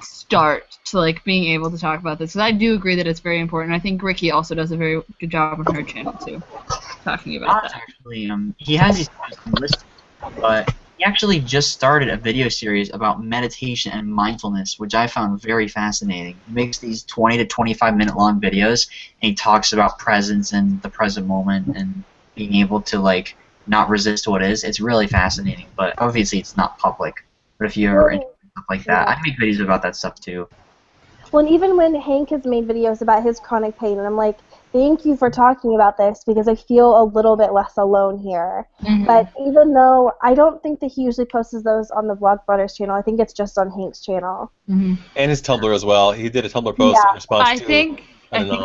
start to like being able to talk about this, because I do agree that it's very important. I think Ricky also does a very good job on her channel too, talking about that. Actually, he has these lists, but he actually just started a video series about meditation and mindfulness, which I found very fascinating. He makes these 20 to 25 minute long videos, and he talks about presence and the present moment and being able to like not resist what is. It's really fascinating, but obviously it's not public. But if you're into stuff like that, I make videos about that stuff too. Well, and even when Hank has made videos about his chronic pain, and I'm like, thank you for talking about this because I feel a little bit less alone here. But even though I don't think that he usually posts those on the Vlogbrothers channel, I think it's just on Hank's channel. And his Tumblr as well. He did a Tumblr post in response to I think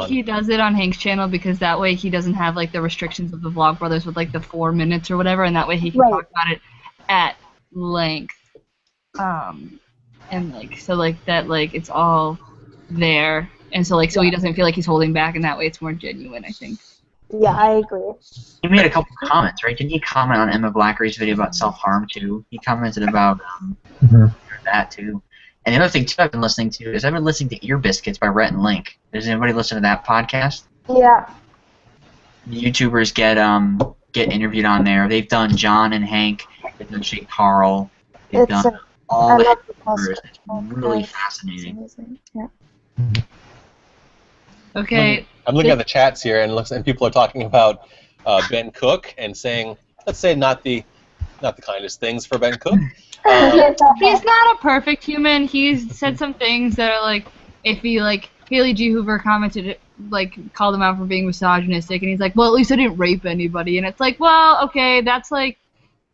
he does it on Hank's channel because that way he doesn't have like the restrictions of the Vlogbrothers with like the 4 minutes or whatever, and that way he can talk about it at length. And like so like that like it's all there. And so, like, so he doesn't feel like he's holding back, and that way it's more genuine, I think. Yeah, I agree. He made a couple comments, right? Didn't he comment on Emma Blackery's video about self-harm, too? He commented about that, too. And the other thing, too, I've been listening to is I've been listening to Ear Biscuits by Rhett and Link. Does anybody listen to that podcast? Yeah. YouTubers get interviewed on there. They've done John and Hank. They've done Shake Carl. They've done all the YouTubers. It's really fascinating. Yeah. Okay. I'm looking at the chats here, and people are talking about Ben Cook and saying, let's say, not the kindest things for Ben Cook. He's not a perfect human. He's said some things that are like iffy. Like Haley G. Hoover commented, like called him out for being misogynistic, and he's like, "Well, at least I didn't rape anybody." And it's like, well, okay, that's like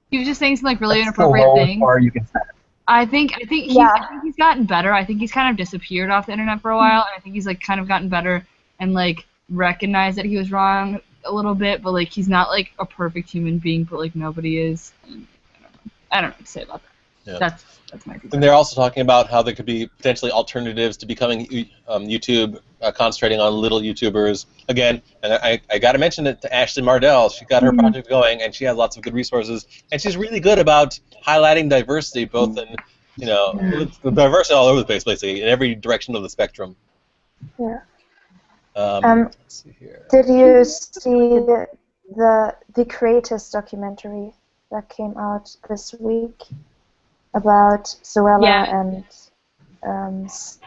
he was just saying some like really inappropriate things. I think he's gotten better. I think he's kind of disappeared off the internet for a while, and I think he's like kind of gotten better and like recognized that he was wrong a little bit, but like he's not like a perfect human being, but like nobody is. And I don't know what to say about that. Yeah. That's my opinion. And they're also talking about how there could be potentially alternatives to becoming YouTube, concentrating on little YouTubers. Again, and I got to mention it to Ashley Mardell. She got her project going, and she has lots of good resources, and she's really good about highlighting diversity, both in the diversity all over the place, basically, in every direction of the spectrum. Yeah. Let's see here. Did you see the Creators documentary that came out this week about Zoella and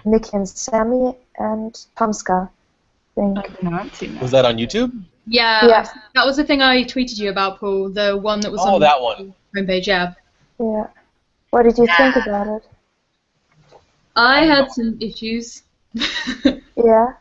Nikki and Sammy and Tomska? I think. I've not seen that. Was that on YouTube? Yeah, that was the thing I tweeted you about, Paul. The one that was on that one. Homepage. Yeah. Yeah. What did you think about it? I had some issues. Yeah.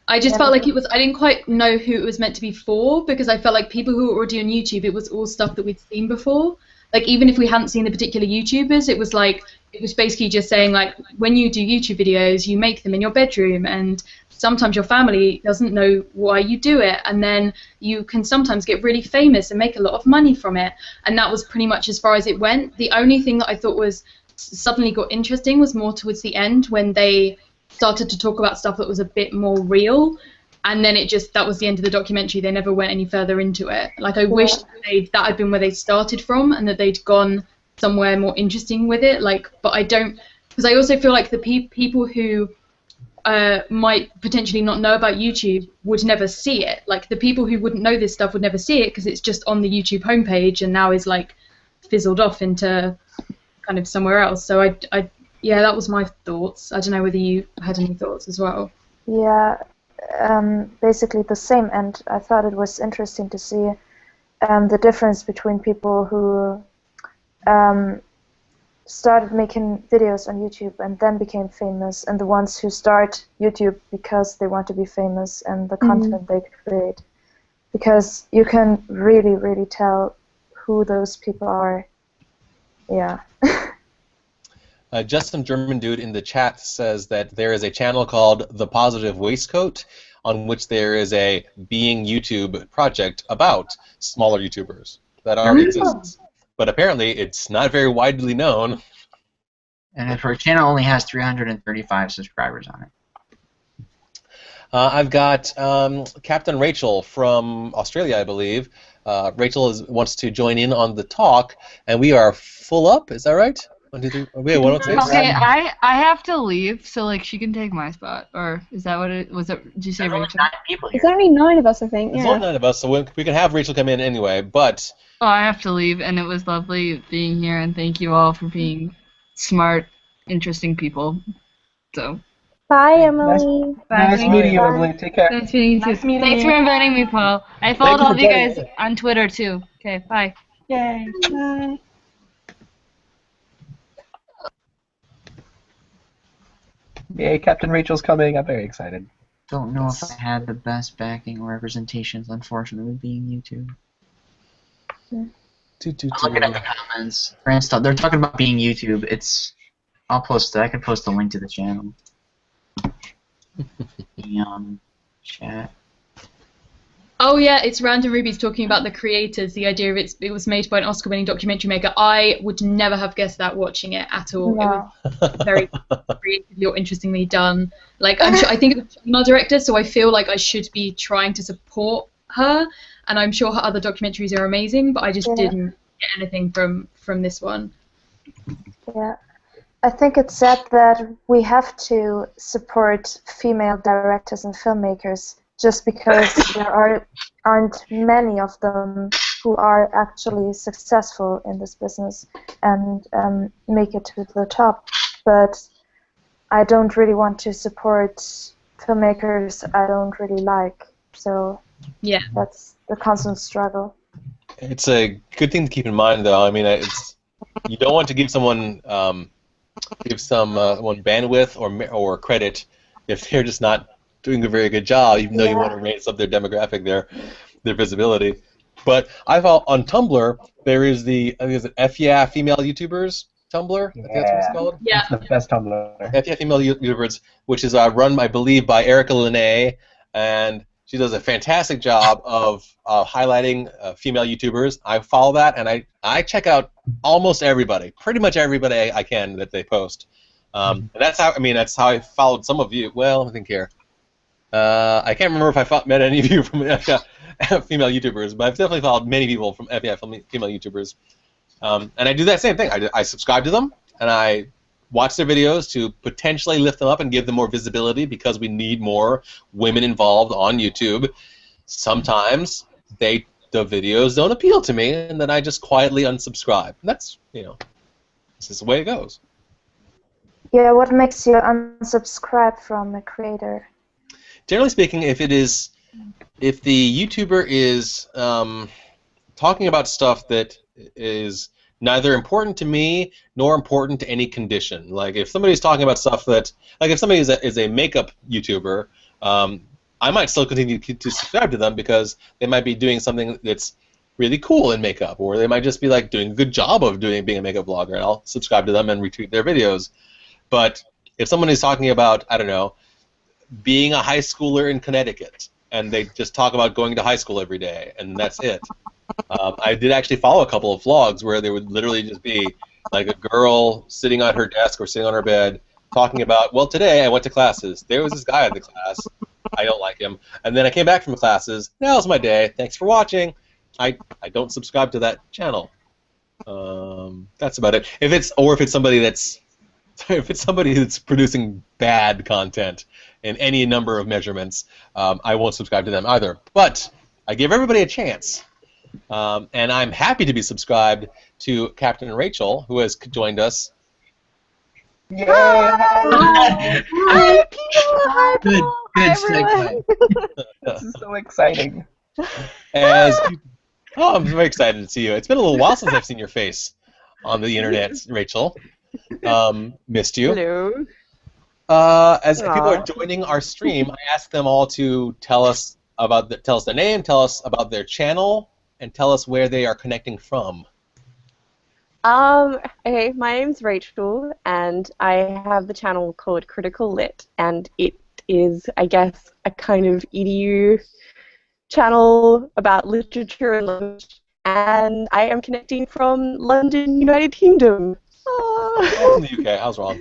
I just felt like I didn't quite know who it was meant to be for, because I felt like people who were already on YouTube, it was all stuff that we'd seen before. Like, even if we hadn't seen the particular YouTubers, it was basically just saying, like, when you do YouTube videos, you make them in your bedroom, and sometimes your family doesn't know why you do it, and then you can sometimes get really famous and make a lot of money from it. And that was pretty much as far as it went. The only thing that I thought was suddenly got interesting was more towards the end, when they started to talk about stuff that was a bit more real, and then that was the end of the documentary. They never went any further into it. Like, I wish that had been where they started from, and that they'd gone somewhere more interesting with it. Like, but I don't, because I also feel like the people who might potentially not know about YouTube would never see it. Like, the people who wouldn't know this stuff would never see it, because it's just on the YouTube homepage, and now is like fizzled off into kind of somewhere else. So yeah, that was my thoughts. I don't know whether you had any thoughts as well. Yeah, basically the same, and I thought it was interesting to see the difference between people who started making videos on YouTube and then became famous, and the ones who start YouTube because they want to be famous and the content they create. Because you can really, really tell who those people are. Yeah. Just some German dude in the chat says that there is a channel called The Positive Waistcoat, on which there is a Being YouTube project about smaller YouTubers that already exists. But apparently it's not very widely known. And her channel only has 335 subscribers on it. I've got Captain Rachel from Australia, I believe. Rachel wants to join in on the talk, and we are full up. Is that right? 1, 2, 3. We have 106. Okay, I have to leave, so like she can take my spot, or is that what it was? Did you say Rachel? There's only 9 of us, I think. There's only 9 of us, so we can have Rachel come in anyway. But I have to leave, and it was lovely being here, and thank you all for being smart, interesting people. So. Bye, Emily. Bye. Nice meeting you, Emily. Take care. Nice meeting you too. Thanks for inviting me, Paul. I followed all of you guys on Twitter too. Okay, bye. Yay. Bye. Yay, Captain Rachel's coming. I'm very excited. Don't know if I had the best backing or representations, unfortunately, being YouTube. I'm looking at the comments. They're talking about being YouTube. I can post a link to the channel. Chat. Oh yeah, it's Random Ruby's talking about the creators, the idea of it was made by an Oscar-winning documentary maker. I would never have guessed that watching it at all. No. It was very creatively or interestingly done. Like, I think it's a female director, so I feel like I should be trying to support her, and I'm sure her other documentaries are amazing, but I just didn't get anything from this one. Yeah. I think it's sad that we have to support female directors and filmmakers just because there aren't many of them who are actually successful in this business and make it to the top. But I don't really want to support filmmakers I don't really like. So Yeah. that's the constant struggle. It's a good thing to keep in mind, though. I mean, it's you don't want to give someone one bandwidth or credit if they're just not doing a very good job, even though you want to raise up their demographic, their visibility. But I thought on Tumblr there is I think it's FYA female YouTubers Tumblr. I think that's what it's called. Yeah. It's the best Tumblr. FYA female YouTubers, which is run, I believe, by Erica Lene, and she does a fantastic job of highlighting female YouTubers. I follow that, and I check out almost everybody, pretty much everybody I can that they post. And that's how I followed some of you. Well, let me think here. I can't remember if I met any of you from female YouTubers, but I've definitely followed many people from female YouTubers. And I do that same thing. I subscribe to them, and I watch their videos to potentially lift them up and give them more visibility because we need more women involved on YouTube. Sometimes the videos don't appeal to me, and then I just quietly unsubscribe. And that's, this is the way it goes. Yeah, what makes you unsubscribe from a creator? Generally speaking, if the YouTuber is talking about stuff that is neither important to me nor important to any condition. Like if somebody's talking about stuff if somebody is a makeup YouTuber, I might still continue to subscribe to them because they might be doing something that's really cool in makeup, or they might just be like doing a good job of being a makeup vlogger, and I'll subscribe to them and retweet their videos. But if someone is talking about, I don't know, being a high schooler in Connecticut, and they just talk about going to high school every day, and that's it. I did actually follow a couple of vlogs where there would literally just be like a girl sitting on her desk or sitting on her bed talking about, well, today I went to classes. There was this guy in the class. I don't like him. And then I came back from the classes. That was my day. Thanks for watching. I don't subscribe to that channel. That's about it. If it's somebody that's producing bad content in any number of measurements, I won't subscribe to them either. But I give everybody a chance. And I'm happy to be subscribed to Captain Rachel, who has joined us. Yeah. Hi, people. Good segue. This is so exciting. I'm very excited to see you. It's been a little while since I've seen your face on the internet, Rachel. Missed you. Hello. As people are joining our stream, I asked them all to tell us their name, tell us about their channel, and tell us where they are connecting from. Okay, my name's Rachel, and I have the channel called Critical Lit, and it is, I guess, a kind of EDU channel about literature and language, and I am connecting from London, United Kingdom. From the UK, I was wrong.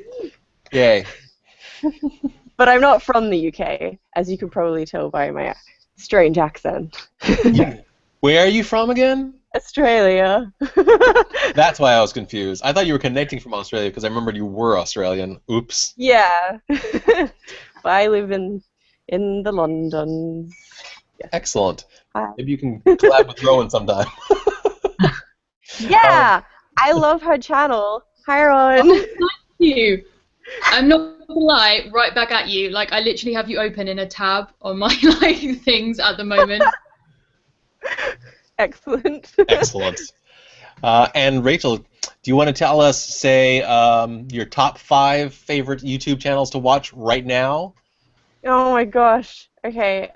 Yay. But I'm not from the UK, as you can probably tell by my strange accent. Where are you from again? Australia. That's why I was confused. I thought you were connecting from Australia because I remembered you were Australian. Oops. Yeah. But I live in the Londons. Yeah. Excellent. Maybe you can collab with Rowan sometime. Yeah. I love her channel. Hi, Rowan. Oh, thank you. I'm not gonna lie, right back at you. Like I literally have you open in a tab on my things at the moment. Excellent. Excellent. And Rachel, do you want to tell us, say, your top 5 favorite YouTube channels to watch right now? Oh my gosh. Okay.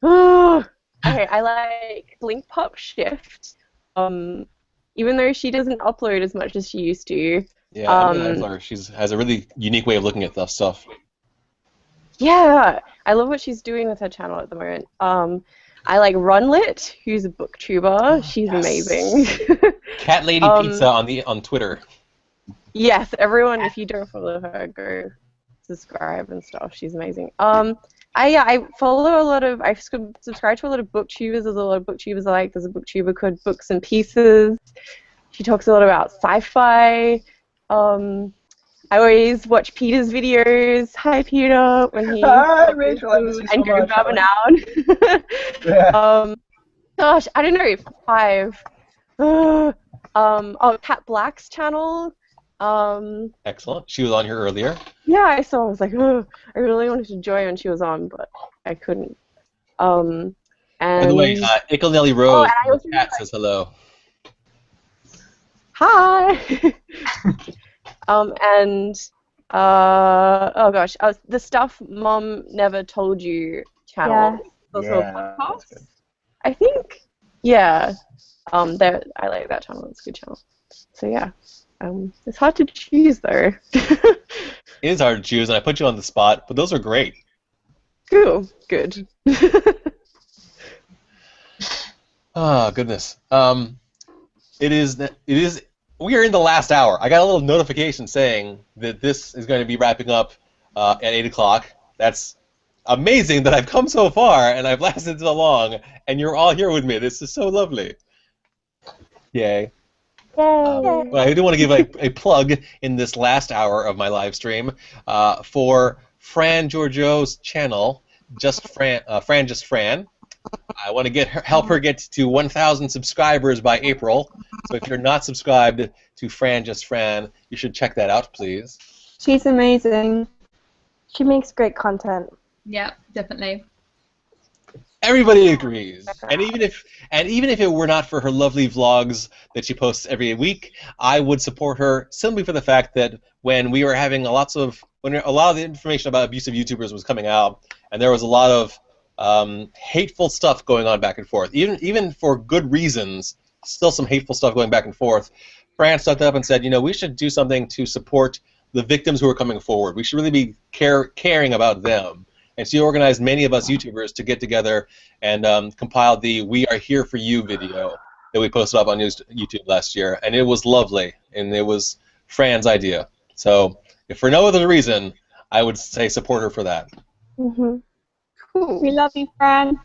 Okay, I like Blink Pop Shift. Even though she doesn't upload as much as she used to. Yeah, I realize her. She has a really unique way of looking at that stuff. Yeah, I love what she's doing with her channel at the moment. I like Runlit, who's a booktuber. She's amazing. Cat Lady Pizza on Twitter. Yes, everyone, if you don't follow her, go subscribe and stuff. She's amazing. I follow a lot of. I subscribe to a lot of booktubers. There's a lot of booktubers I like. There's a booktuber called Books and Pieces. She talks a lot about sci-fi. I always watch Peter's videos. Hi, Peter. When he Rachel, I miss you so and go much. grab an hour. Yeah. Gosh, I don't know. 5. Cat Black's channel. Excellent. She was on here earlier. Yeah, I saw. I was like, oh, I really wanted to join when she was on, but I couldn't. And By the way, Ickle Rose and I also cat says hello. hi. And oh gosh, the stuff Mom never told you channel. Yeah. Also a podcast. I think, yeah. That I like that channel. It's a good channel. So yeah. It's hard to choose though. It is hard to choose, and I put you on the spot, but those are great. Cool. Good. Oh goodness. It is. We are in the last hour. I got a little notification saying that this is going to be wrapping up at 8 o'clock. That's amazing that I've come so far and I've lasted so long, and you're all here with me. This is so lovely. Yay. Well, I do want to give a plug in this last hour of my live stream for Fran Giorgio's channel, Fran Just Fran. I want to help her get to 1,000 subscribers by April. So if you're not subscribed to Fran Just Fran, you should check that out, please. She's amazing. She makes great content. Yeah, definitely. Everybody agrees. And even if it were not for her lovely vlogs that she posts every week, I would support her simply for the fact that when we were having a lot of the information about abusive YouTubers was coming out, and there was a lot of hateful stuff going on back and forth, even for good reasons, still some hateful stuff going back and forth. Fran stepped up and said, we should do something to support the victims who are coming forward. We should really be caring about them. And she organized many of us YouTubers to get together and compile the "We Are Here for You" video that we posted up on YouTube last year, and it was lovely, and it was Fran's idea. So, if for no other reason, I would say support her for that. Mm-hmm. Cool. We love you, Fran.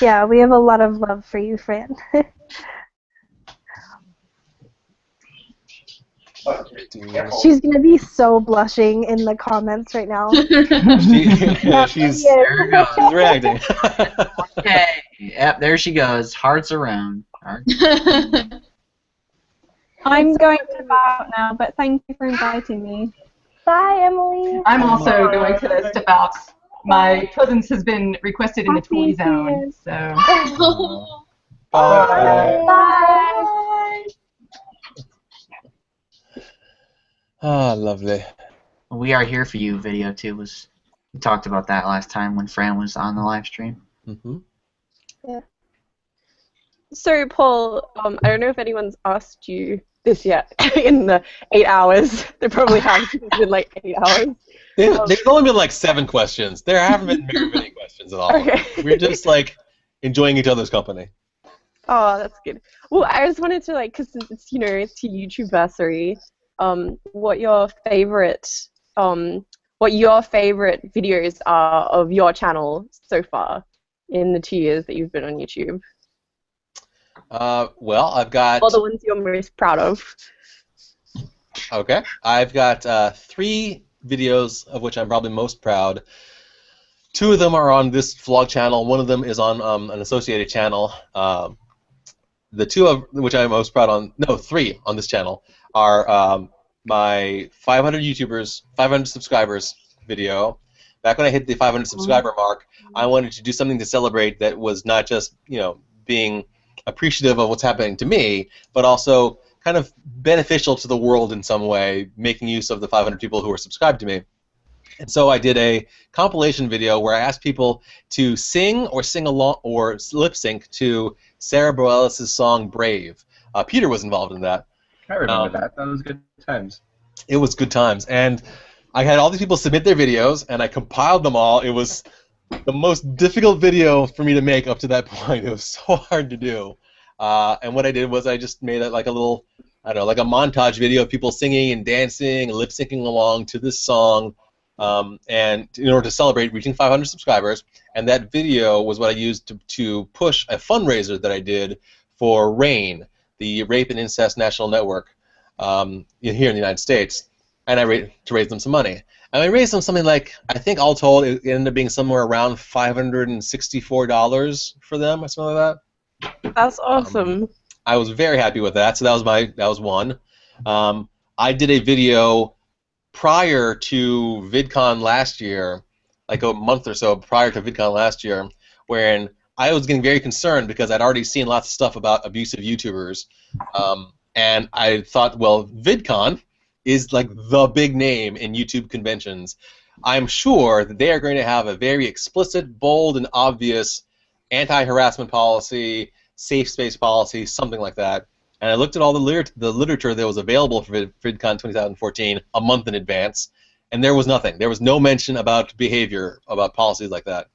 Yeah, we have a lot of love for you, Fran. She's gonna be so blushing in the comments right now. She's reacting. Okay. Yep, there she goes. Hearts around. I'm going to bow out now, but thank you for inviting me. Bye, Emily. I'm also going to step out. My presence has been requested in the toy zone, so. Bye. Bye. Ah, lovely. We Are Here for You video too we talked about that last time when Fran was on the live stream. Mm-hmm. Yeah. So Paul, I don't know if anyone's asked you this yet in the 8 hours. They probably have. It's been like 8 hours. There's only been like 7 questions. There haven't been very many questions at all. Okay. We're just like enjoying each other's company. Oh, that's good. Well, I just wanted to because it's it's YouTubeversary. What your favorite videos are of your channel so far in the 2 years that you've been on YouTube? Well, I've got. Or the ones you're most proud of. Okay, I've got 3 videos of which I'm probably most proud. 2 of them are on this vlog channel. One of them is on an associated channel. The 2 of which I'm most proud on, no, 3 on this channel are my 500 subscribers video. Back when I hit the 500 subscriber mark, I wanted to do something to celebrate that was not just being appreciative of what's happening to me, but also kind of beneficial to the world in some way, making use of the 500 people who are subscribed to me. And so I did a compilation video where I asked people to sing along or lip sync to Sarah Bareilles' song "Brave." Peter was involved in that. I remember that. That was good times. It was good times, and I had all these people submit their videos, and I compiled them all. It was the most difficult video for me to make up to that point. It was so hard to do. And what I did was I just made it like a little, I don't know, like a montage video of people singing and dancing and lip syncing along to this song, and in order to celebrate reaching 500 subscribers. And that video was what I used to push a fundraiser that I did for RAIN, the Rape and Incest National Network, here in the United States, and to raise them some money. And I raised them something like, I think all told, it ended up being somewhere around $564 for them, or something like that. That's awesome. I was very happy with that. So that was one. I did a video prior to VidCon last year, like a month or so prior to VidCon last year, wherein I was getting very concerned because I'd already seen lots of stuff about abusive YouTubers, and I thought, well, VidCon is like the big name in YouTube conventions. I'm sure that they are going to have a very explicit, bold, and obvious anti-harassment policy, safe space policy, something like that. And I looked at all the literature that was available for VidCon 2014 a month in advance, and there was nothing. There was no mention about behavior, about policies like that.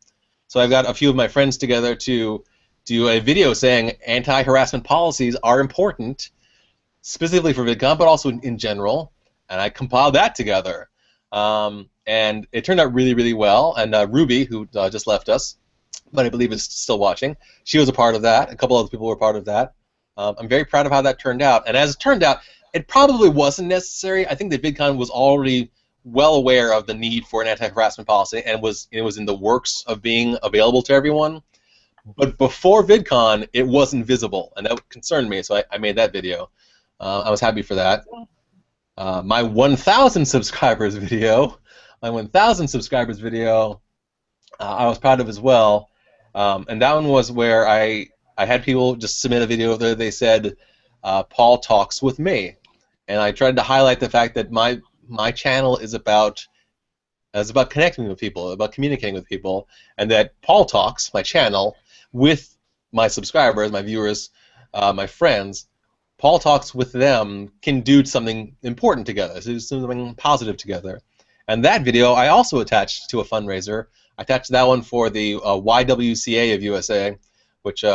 So I've got a few of my friends together to do a video saying anti-harassment policies are important, specifically for VidCon, but also in general. And I compiled that together. And it turned out really, really well. And Ruby, who just left us, but I believe is still watching, she was a part of that. A couple other people were part of that. I'm very proud of how that turned out. And as it turned out, it probably wasn't necessary. I think that VidCon was already well aware of the need for an anti-harassment policy, and it was in the works of being available to everyone. But before VidCon, it wasn't visible, and that concerned me, so I made that video. I was happy for that. My 1,000 subscribers video, I was proud of as well. And that one was where I had people just submit a video there. They said, Paul talks with me. And I tried to highlight the fact that my channel is about connecting with people, about communicating with people, and that Paul Talks, my channel, with my subscribers, my viewers, my friends, Paul Talks with them can do something important together, do something positive together. And that video I also attached to a fundraiser. I attached that one for the YWCA of USA, which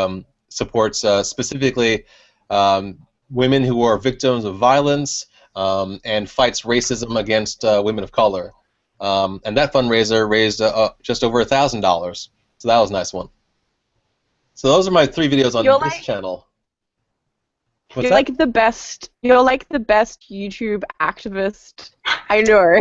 supports specifically women who are victims of violence and fights racism against women of color. And that fundraiser raised just over $1,000, so that was a nice one. So those are my 3 videos on this channel. What's you're that? like the best. You're like the best YouTube activist I know.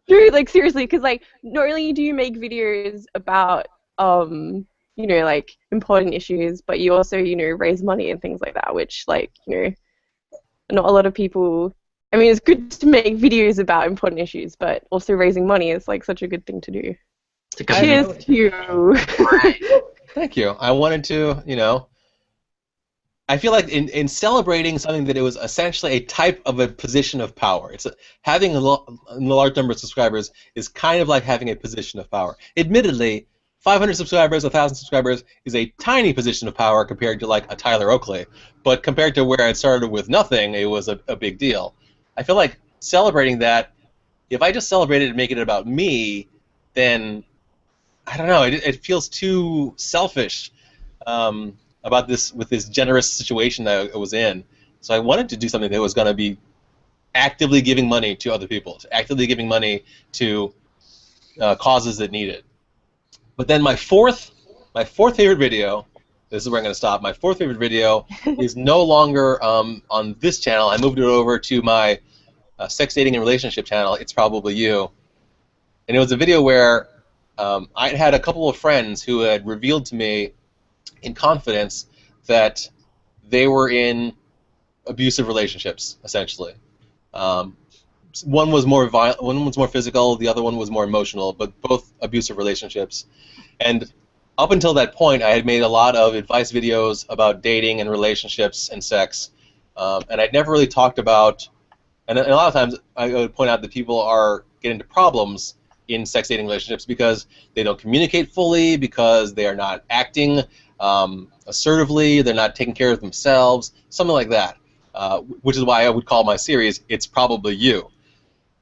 Dude, like seriously, because like not only do you make videos about you know, like important issues, but you also, you know, raise money and things like that, which like, you know, not a lot of people. I mean, it's good to make videos about important issues, but also raising money is like such a good thing to do. Cheers to you. Thank you. I wanted to, you know, I feel like in celebrating something that it was essentially a type of a position of power. It's having a large number of subscribers is kind of like having a position of power. Admittedly, 500 subscribers, 1,000 subscribers is a tiny position of power compared to like a Tyler Oakley, but compared to where I started with nothing, it was a big deal. I feel like celebrating that, if I just celebrated and make it about me, then I don't know, it feels too selfish. About this, with this generous situation that I was in. So I wanted to do something that was going to be actively giving money to other people, actively giving money to causes that need it. But then my fourth favorite video, this is where I'm going to stop, my 4th favorite video is no longer on this channel. I moved it over to my sex, dating, and relationship channel, It's Probably You. And it was a video where I had a couple of friends who had revealed to me in confidence that they were in abusive relationships, essentially. One was more violent, one was more physical, the other one was more emotional, but both abusive relationships. And up until that point, I had made a lot of advice videos about dating and relationships and sex, and I'd never really talked about. And a lot of times, I would point out that people get into problems in sex, dating, relationships because they don't communicate fully, because they are not acting assertively, they're not taking care of themselves, something like that, which is why I would call my series "It's Probably You."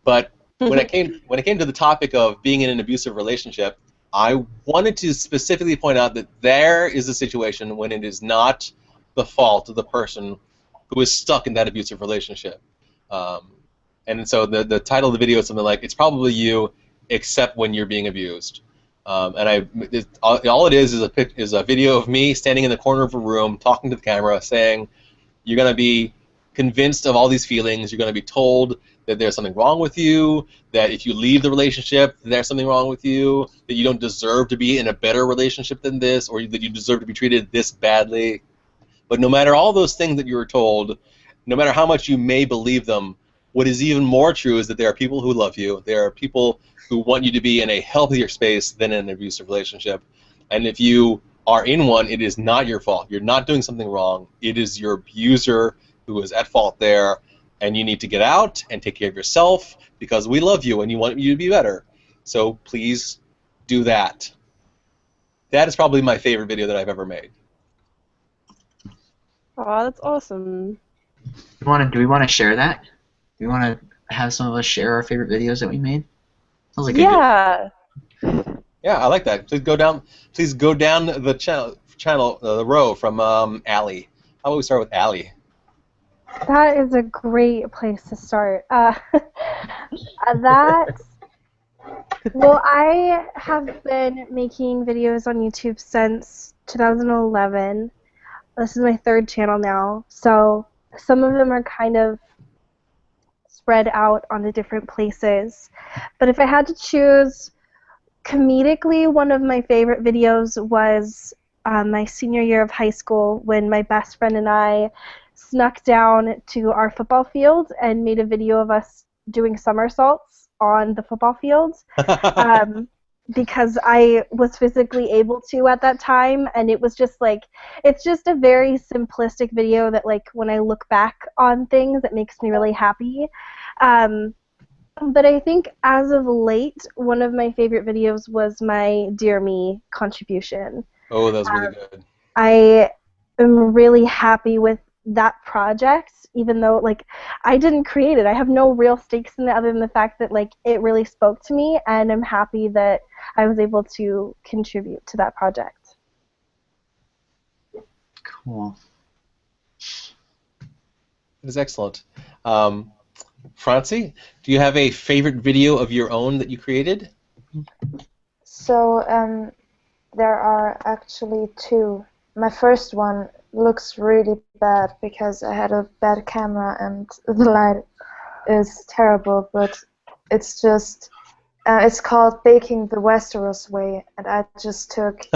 But when it came to the topic of being in an abusive relationship, I wanted to specifically point out that there is a situation when it is not the fault of the person who is stuck in that abusive relationship. And so the title of the video is something like "It's Probably You, except when you're being abused." And all it is a video of me standing in the corner of a room talking to the camera saying, you're going to be convinced of all these feelings, you're going to be told that there's something wrong with you, that if you leave the relationship, there's something wrong with you, that you don't deserve to be in a better relationship than this, or that you deserve to be treated this badly. But no matter all those things that you were told, no matter how much you may believe them, what is even more true is that there are people who love you. There are people who want you to be in a healthier space than in an abusive relationship. And if you are in one, it is not your fault. You're not doing something wrong. It is your abuser who is at fault there, and you need to get out and take care of yourself because we love you and you want you to be better. So please do that. That is probably my favorite video that I've ever made. Oh, that's awesome. Do we want to share that? Do we want to have some of us share our favorite videos that we made? Sounds like Yeah. Yeah, I like that. Please go down. Please go down the channel, the row from Allie. How about we start with Allie? That is a great place to start. Well, I have been making videos on YouTube since 2011. This is my third channel now, so some of them are kind of spread out onto different places. But if I had to choose, comedically, one of my favorite videos was my senior year of high school when my best friend and I snuck down to our football field and made a video of us doing somersaults on the football field because I was physically able to at that time, and it was just like, it's just a very simplistic video that, like, when I look back on things, it makes me really happy. But I think as of late, one of my favorite videos was my Dear Me contribution. Oh, that was really good. I am really happy with that project, even though, like, I didn't create it. I have no real stakes in it other than the fact that, like, it really spoke to me, and I'm happy that I was able to contribute to that project. Cool. That is excellent. Francie, do you have a favorite video of your own that you created? So there are actually two. My first one looks really bad because I had a bad camera and the light is terrible, but it's just it's called Baking the Westeros Way, and I just took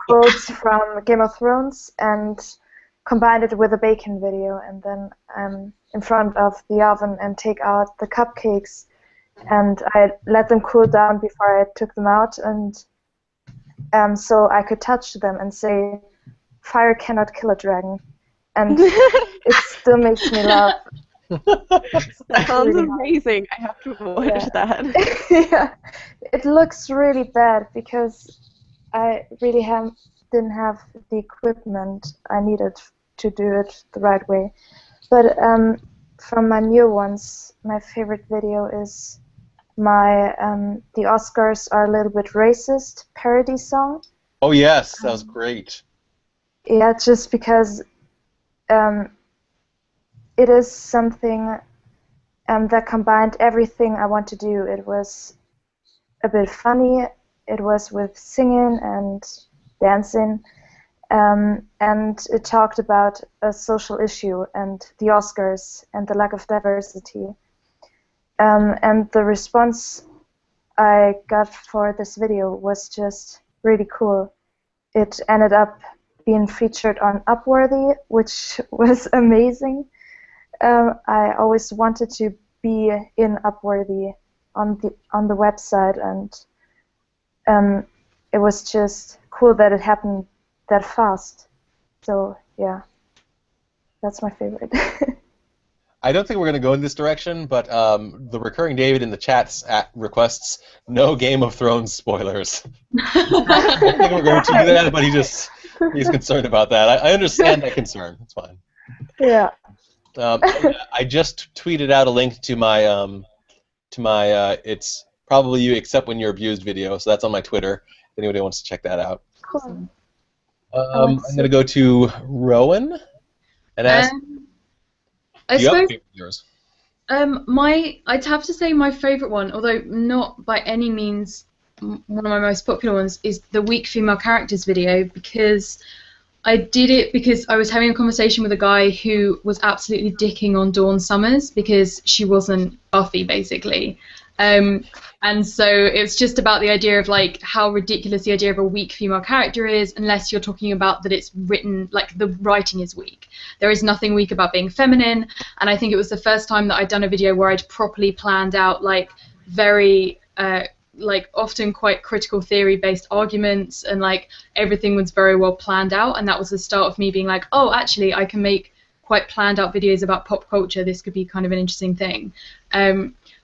quotes from Game of Thrones and combined it with a bacon video, and then I'm in front of the oven and take out the cupcakes, and I let them cool down before I took them out, and so I could touch them and say, "Fire cannot kill a dragon," and it still makes me laugh. That sounds amazing. I have to watch that. Yeah, it looks really bad because I really didn't have the equipment I needed to do it the right way. But from my new ones, my favorite video is my The Oscars Are a Little Bit Racist parody song. Oh yes, that was great. Yeah, just because it is something that combined everything I want to do. It was a bit funny, it was with singing and dancing, and it talked about a social issue and the Oscars and the lack of diversity. And the response I got for this video was just really cool. It ended up being featured on Upworthy, which was amazing. I always wanted to be in Upworthy on the website, and it was just cool that it happened that fast. So yeah, that's my favorite. I don't think we're going to go in this direction, but the recurring David in the chats requests no Game of Thrones spoilers. I don't think we're going to do that, but he's concerned about that. I understand that concern. It's fine. Yeah. I just tweeted out a link to my it's probably you except when you're abused video, so that's on my Twitter. If anybody wants to check that out. Cool. I'm going to go to Rowan and ask. I suppose yours? I'd have to say my favourite one, although not by any means one of my most popular ones, is the weak female characters video, because I did it because I was having a conversation with a guy who was absolutely dicking on Dawn Summers because she wasn't Buffy, basically. And so it's just about the idea of like how ridiculous the idea of a weak female character is, unless you're talking about that it's written, like the writing is weak. There is nothing weak about being feminine, and I think it was the first time that I'd done a video where I'd properly planned out like very like often quite critical theory based arguments, and like everything was very well planned out, and that was the start of me being like, oh, actually I can make quite planned out videos about pop culture. This could be kind of an interesting thing.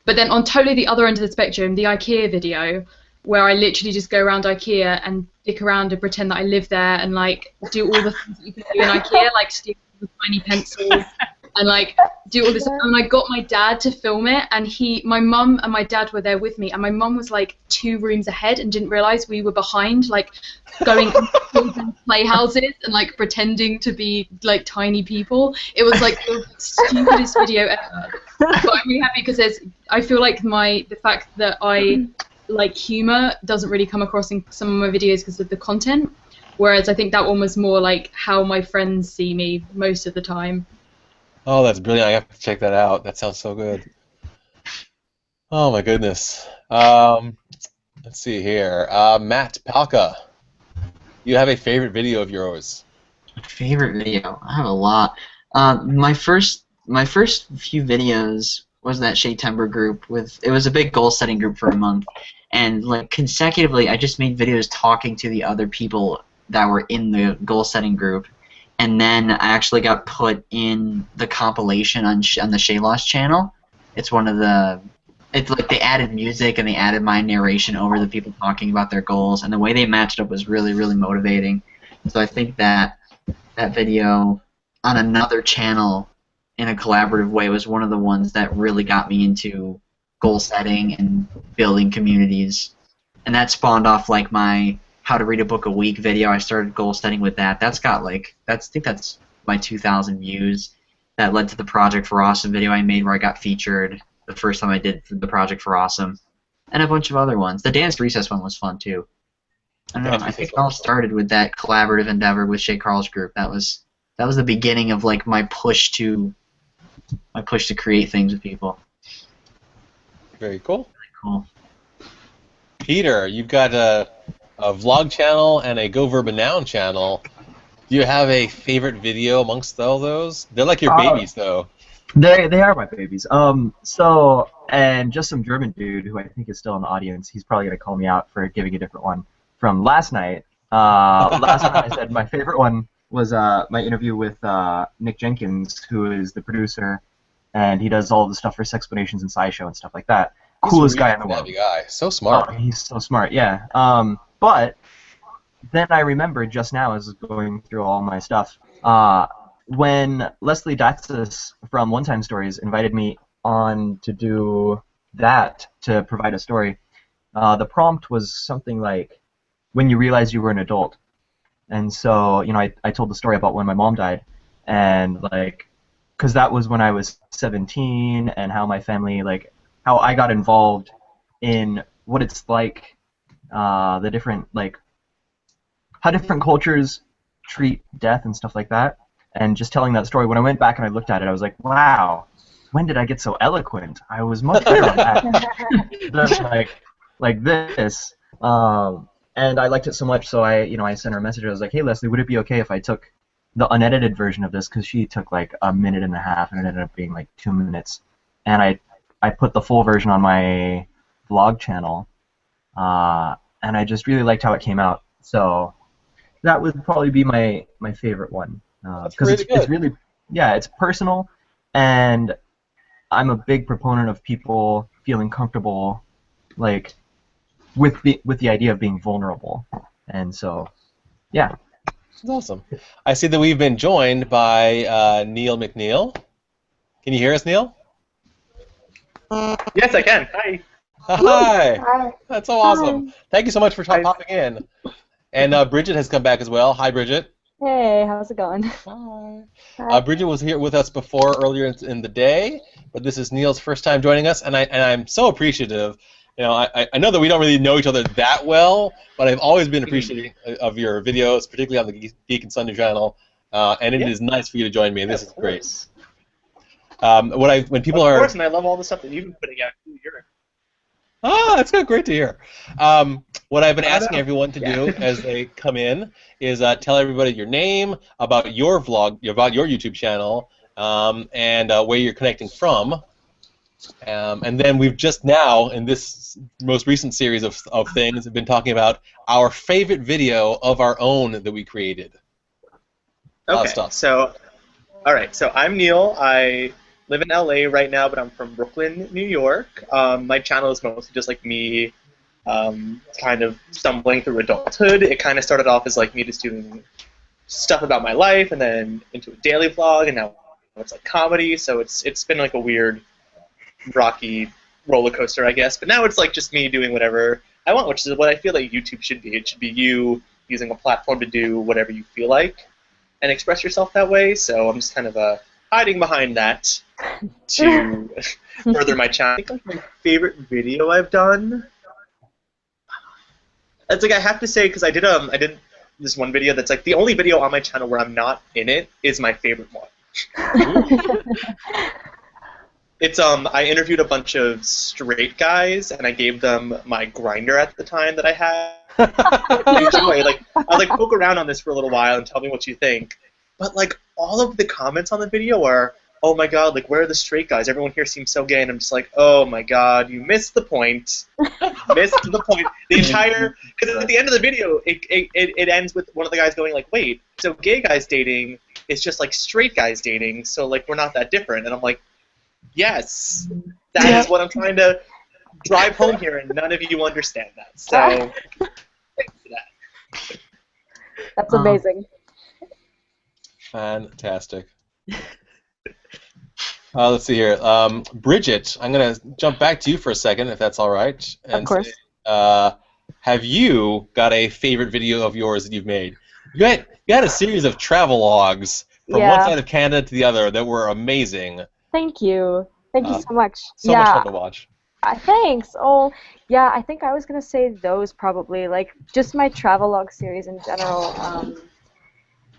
But then on totally the other end of the spectrum, the IKEA video, where I literally just go around IKEA and dick around and pretend that I live there and like do all the things that you can do in IKEA, like steal the tiny pencils and like do all this. And I got my dad to film it, and my mum and my dad were there with me, and my mum was like 2 rooms ahead and didn't realise we were behind, like going into children's playhouses and like pretending to be like tiny people. It was like the stupidest video ever. But I'm really happy because I feel like the fact that I like humour doesn't really come across in some of my videos because of the content, whereas I think that one was more like how my friends see me most of the time. Oh, that's brilliant. I have to check that out. That sounds so good. Oh, my goodness. Let's see here. Matt Palka, you have a favorite video of yours? Favorite video? I have a lot. My first few videos was that Shea Timber group it was a big goal setting group for a month, and like consecutively I just made videos talking to the other people that were in the goal setting group, and then I actually got put in the compilation on the Shea Lost channel. It's one of the it's like they added music and they added my narration over the people talking about their goals, and the way they matched up was really, really motivating. So I think that video on another channel in a collaborative way was one of the ones that really got me into goal setting and building communities. And that spawned off like my how to read a book a week video. I started goal setting with that. That's got like I think that's my 2,000 views. That led to the Project for Awesome video I made where I got featured the first time I did the Project for Awesome, and a bunch of other ones. The Dance Recess one was fun too. I don't know. I think it all started with that collaborative endeavor with Shay Carl's group. That was the beginning of like my push to create things with people. Very cool. Very cool. Peter, you've got a vlog channel and a Go Verb and Noun channel. Do you have a favorite video amongst all those? They're like your babies, though. They are my babies. And just some German dude who I think is still in the audience. He's probably gonna call me out for giving a different one from last night. Last night I said my favorite one was my interview with Nick Jenkins, who is the producer, and he does all the stuff for Sexplanations and SciShow and stuff like that. He's Coolest really guy in the world. Guy. So smart. Oh, he's so smart, yeah. But then I remembered just now as I was going through all my stuff, when Leslie Datzis from One Time Stories invited me on to do that, to provide a story, the prompt was something like, when you realize you were an adult. And so, you know, I told the story about when my mom died, and like, because that was when I was 17, and how my family, like, how I got involved in what it's like, the different, like, how different cultures treat death and stuff like that, and just telling that story. When I went back and I looked at it, I was like, wow, when did I get so eloquent? I was much better at that than like this. And I liked it so much, so I sent her a message. I was like, hey, Leslie, would it be okay if I took the unedited version of this? Because she took like a minute and a half, and it ended up being like 2 minutes. And I put the full version on my vlog channel, and I just really liked how it came out. So that would probably be my favorite one. Because it's really, yeah, it's personal, and I'm a big proponent of people feeling comfortable, like, with the idea of being vulnerable. And so, yeah. That's awesome. I see that we've been joined by Neil McNeil. Can you hear us, Neil? Yes, I can. Hi. Hi. Hi. That's so awesome. Thank you so much for popping in. And Bridget has come back as well. Hi, Bridget. Hey, how's it going? Hi. Bridget was here with us before earlier in the day, but this is Neil's first time joining us, and I'm so appreciative. You know, I know that we don't really know each other that well, but I've always been appreciative of your videos, particularly on the Geek and Sunday channel, and it is nice for you to join me, and this is great. When people of are... course, and I love all the stuff that you've been putting out. That's good. Great to hear. What I've been asking everyone to do as they come in is tell everybody your name, about your vlog, about your YouTube channel, and where you're connecting from. And then we've just now, in this most recent series of things, been talking about our favorite video of our own that we created. Okay, so, all right, so I'm Neil. I live in LA right now, but I'm from Brooklyn, New York. My channel is mostly just like me kind of stumbling through adulthood. It kind of started off as like me just doing stuff about my life, and then into a daily vlog, and now it's like comedy, so it's been like a weird, rocky roller coaster, I guess. But now it's like just me doing whatever I want, which is what I feel like YouTube should be. It should be you using a platform to do whatever you feel like and express yourself that way. So I'm just kind of hiding behind that to further my channel. I think like my favorite video I've done. It's like I have to say, because I did this one video that's like the only video on my channel where I'm not in it is my favorite one. It's I interviewed a bunch of straight guys and I gave them my grinder at the time that I had. Like I was like, poke around on this for a little while and tell me what you think. But like all of the comments on the video are, oh my god, like where are the straight guys? Everyone here seems so gay, and I'm just like, oh my god, you missed the point. Missed the point. The entire, because at the end of the video, it ends with one of the guys going like, wait, so gay guys dating is just like straight guys dating, so like we're not that different. And I'm like, yes, that is what I'm trying to drive home here, and none of you understand that. So thanks for that. That's amazing. Fantastic. Let's see here. Bridget, I'm going to jump back to you for a second, if that's all right. And of course. Say, have you got a favorite video of yours that you've made? You had a series of travel logs from one side of Canada to the other that were amazing. Thank you. Thank you so much. So much fun to watch. Thanks. Oh, yeah, I think I was going to say those probably. Like, just my travelogue series in general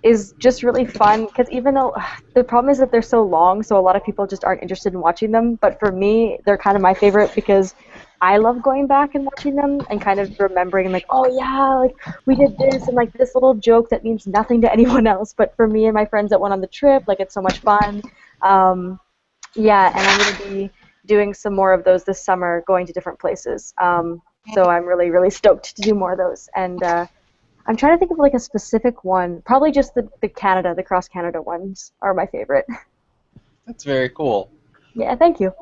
is just really fun, because even though the problem is that they're so long, so a lot of people just aren't interested in watching them, but for me, they're kind of my favorite because I love going back and watching them and kind of remembering, like, oh yeah, like, we did this, and like this little joke that means nothing to anyone else, but for me and my friends that went on the trip, like, it's so much fun. Yeah, and I'm going to be doing some more of those this summer, going to different places. So I'm really, really stoked to do more of those. And I'm trying to think of like a specific one. Probably just the cross Canada ones are my favorite. That's very cool. Yeah, thank you.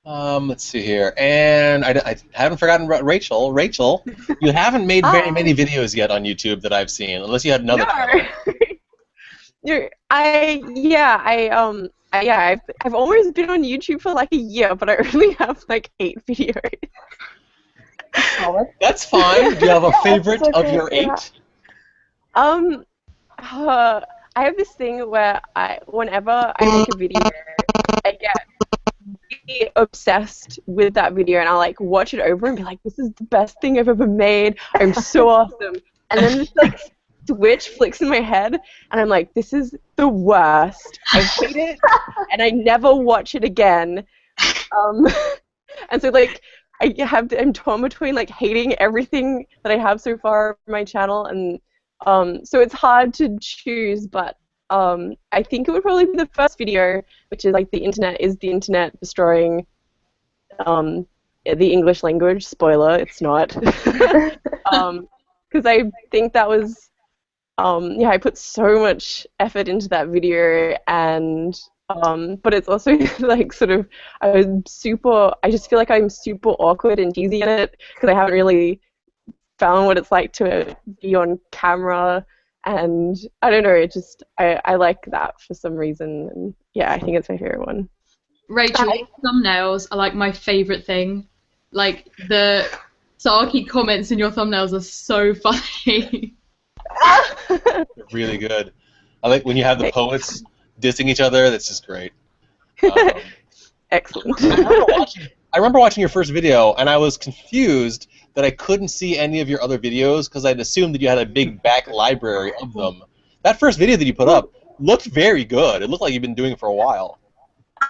Let's see here. And I haven't forgotten about Rachel. Rachel, you haven't made very many videos yet on YouTube that I've seen, unless you had another channel. I've almost been on YouTube for like a year, but I only have like 8 videos. That's fine. Do you have a favorite of your 8? I have this thing where whenever I make a video, I get really obsessed with that video, and I'll like watch it over and be like, this is the best thing I've ever made. I'm so awesome. And then this like switch flicks in my head, and I'm like, this is the worst. I hate it, and I never watch it again. And so like I'm torn between like hating everything that I have so far on my channel, and so it's hard to choose, but I think it would probably be the first video, which is like the internet destroying the English language. Spoiler, it's not. Because I think that was I put so much effort into that video, and but it's also like sort of I just feel like I'm super awkward and cheesy in it because I haven't really found what it's like to be on camera, and I don't know, it just I like that for some reason, and yeah, I think it's my favorite one. Rachel, thumbnails are like my favorite thing. Like the sarky comments in your thumbnails are so funny. Really good. I like when you have the poets dissing each other. That's just great. Excellent. I remember watching your first video, and I was confused that I couldn't see any of your other videos because I'd assumed that you had a big back library of them. That first video that you put up looked very good. It looked like you've been doing it for a while.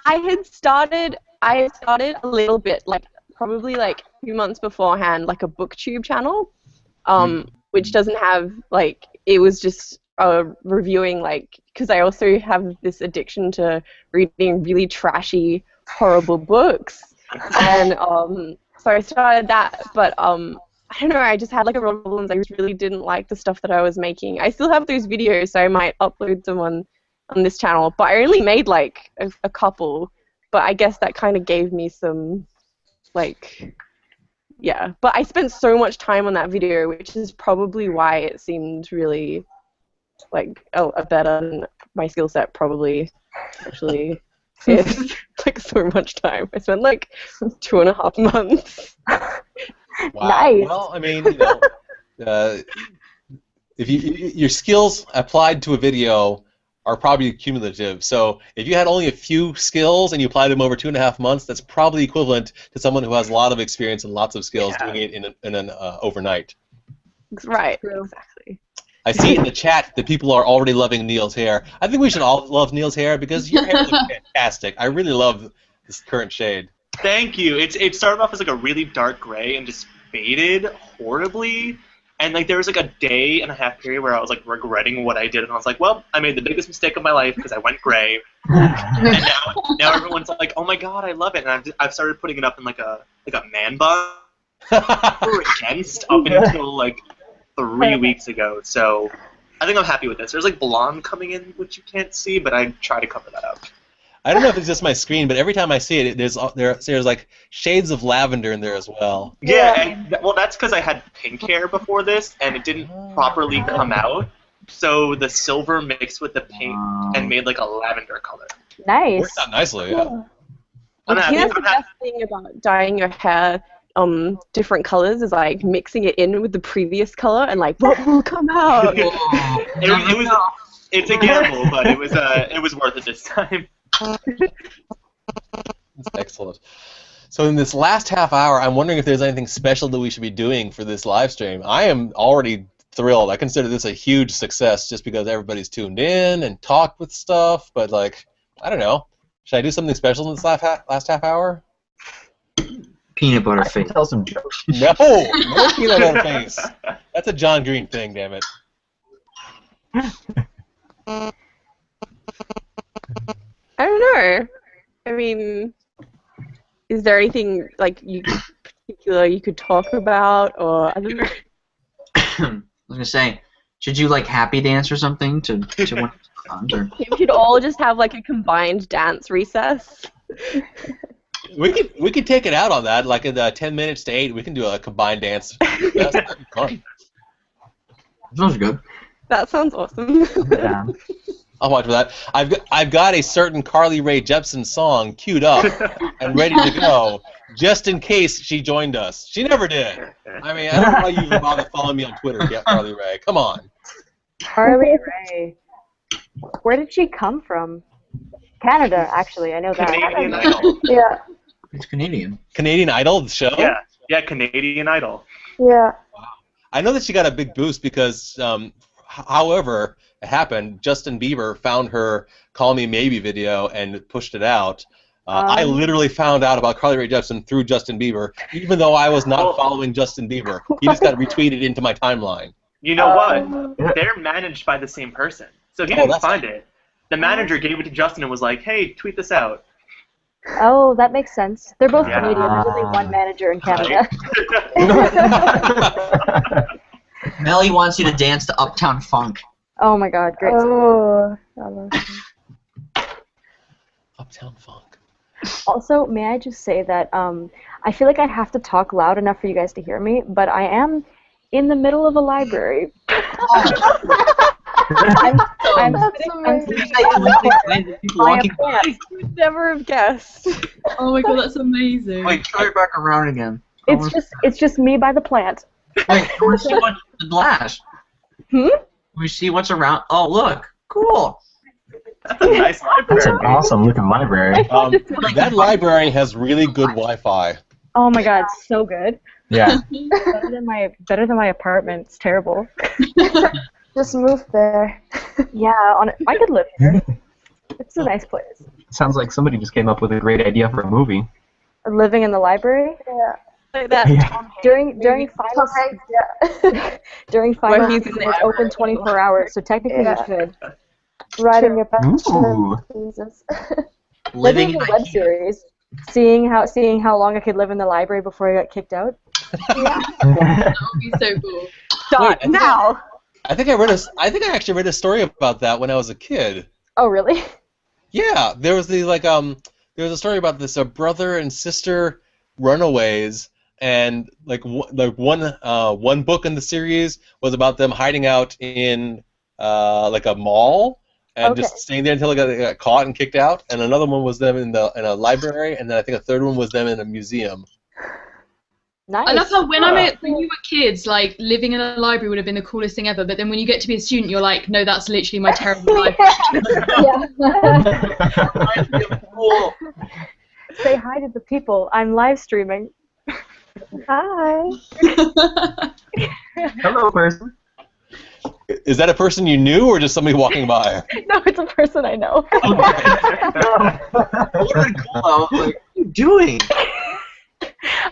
I started a little bit, like probably like a few months beforehand, like a booktube channel, which doesn't have like, it was just reviewing, like, because I also have this addiction to reading really trashy, horrible books, and so I started that, but I don't know, I just had like a real problems. I just really didn't like the stuff that I was making. I still have those videos, so I might upload them on this channel, but I only made like a couple, but I guess that kind of gave me some, like, yeah. But I spent so much time on that video, which is probably why it seemed really, like, better than my skill set probably actually is. Like, so much time. I spent like 2.5 months. Wow. Nice. Well, I mean, if your skills applied to a video are probably cumulative. So if you had only a few skills and you applied them over 2.5 months, that's probably equivalent to someone who has a lot of experience and lots of skills doing it in an overnight. Right. Exactly. I see in the chat that people are already loving Neil's hair. I think we should all love Neil's hair because your hair looks fantastic. I really love this current shade. Thank you. It started off as like a really dark gray and just faded horribly. And like there was like a 1.5-day period where I was like regretting what I did, and I was like, well, I made the biggest mistake of my life because I went gray. And now everyone's like, oh my god, I love it, and I've started putting it up in like a man bun. Against up until like 3 weeks ago. So I think I'm happy with this. There's like blonde coming in, which you can't see, but I try to cover that up. I don't know if it's just my screen, but every time I see it, there's like shades of lavender in there as well. Yeah, and, well, that's because I had pink hair before this, and it didn't properly come out. So the silver mixed with the pink and made like a lavender color. Nice. Worked out nicely, yeah. Here's the best thing about dyeing your hair different colors is like mixing it in with the previous color and like what will come out. It's a gamble, but it was worth it this time. That's excellent. So in this last half hour, I'm wondering if there's anything special that we should be doing for this live stream. I am already thrilled. I consider this a huge success just because everybody's tuned in and talked with stuff. But like, I don't know. Should I do something special in this last half hour? Peanut butter face. Tell some jokes. No peanut butter face. That's a John Green thing, damn it. I don't know. I mean, is there anything like particular you could talk about, or I don't know? I was gonna say, should you like happy dance or something to one or? We should all just have like a combined dance recess. We could take it out on that, like in 10 minutes to 8. We can do a combined dance. That'd be fun. Sounds good. That sounds awesome. Yeah. I'll watch for that. I've got a certain Carly Rae Jepsen song queued up and ready to go, just in case she joined us. She never did. I mean, I don't know why you even bother following me on Twitter yet, Carly Rae. Come on. Carly Rae. Where did she come from? Canada, actually. I know that. Canadian Idol. Yeah. It's Canadian. Canadian Idol, the show? Yeah, Canadian Idol. Yeah. I know that she got a big boost because, however it happened, Justin Bieber found her Call Me Maybe video and pushed it out. I literally found out about Carly Rae Jepsen through Justin Bieber, even though I was not following Justin Bieber. He just got retweeted into my timeline. You know what? They're managed by the same person. So he didn't find it. The manager gave it to Justin and was like, hey, tweet this out. Oh, that makes sense. They're both Canadian. There's only one manager in Canada. Melly wants you to dance to Uptown Funk. Oh my god, great. Oh, I love it. Uptown Funk. Also, may I just say that I feel like I have to talk loud enough for you guys to hear me, but I am in the middle of a library. I'm Would never have guessed. Oh my god, that's amazing. Wait, turn it back around again. It's just me by the plant. Wait, we see what's the blast. We see what's around. Oh, look, cool. That's a nice library. That's an awesome looking library. That library has really good Wi-Fi. Oh my god, it's so good. Yeah. better than my apartment. It's terrible. Just move there. Yeah, I could live here. It's a nice place. Sounds like somebody just came up with a great idea for a movie. Living in the library? Yeah. Like that during finals, during finals, he's in the it's open 24 hours, so technically you could. Writing your bachelor Ooh. thesis. Living Maybe in a web series, seeing how long I could live in the library before I got kicked out. That would be so cool. Stop now. I think I actually read a story about that when I was a kid. Oh really? Yeah, there was there was a story about this brother and sister runaways, and one book in the series was about them hiding out in like a mall and just staying there until they got caught and kicked out, and another one was them in a library, and then I think a third one was them in a museum. Nice. I love how when you were kids, like living in a library would have been the coolest thing ever. But then when you get to be a student, you're like, no, that's literally my terrible life. Say hi to the people. I'm live streaming. Hi. Hello, person. Is that a person you knew or just somebody walking by? No, it's a person I know. What would be cool though? Like, what are you doing?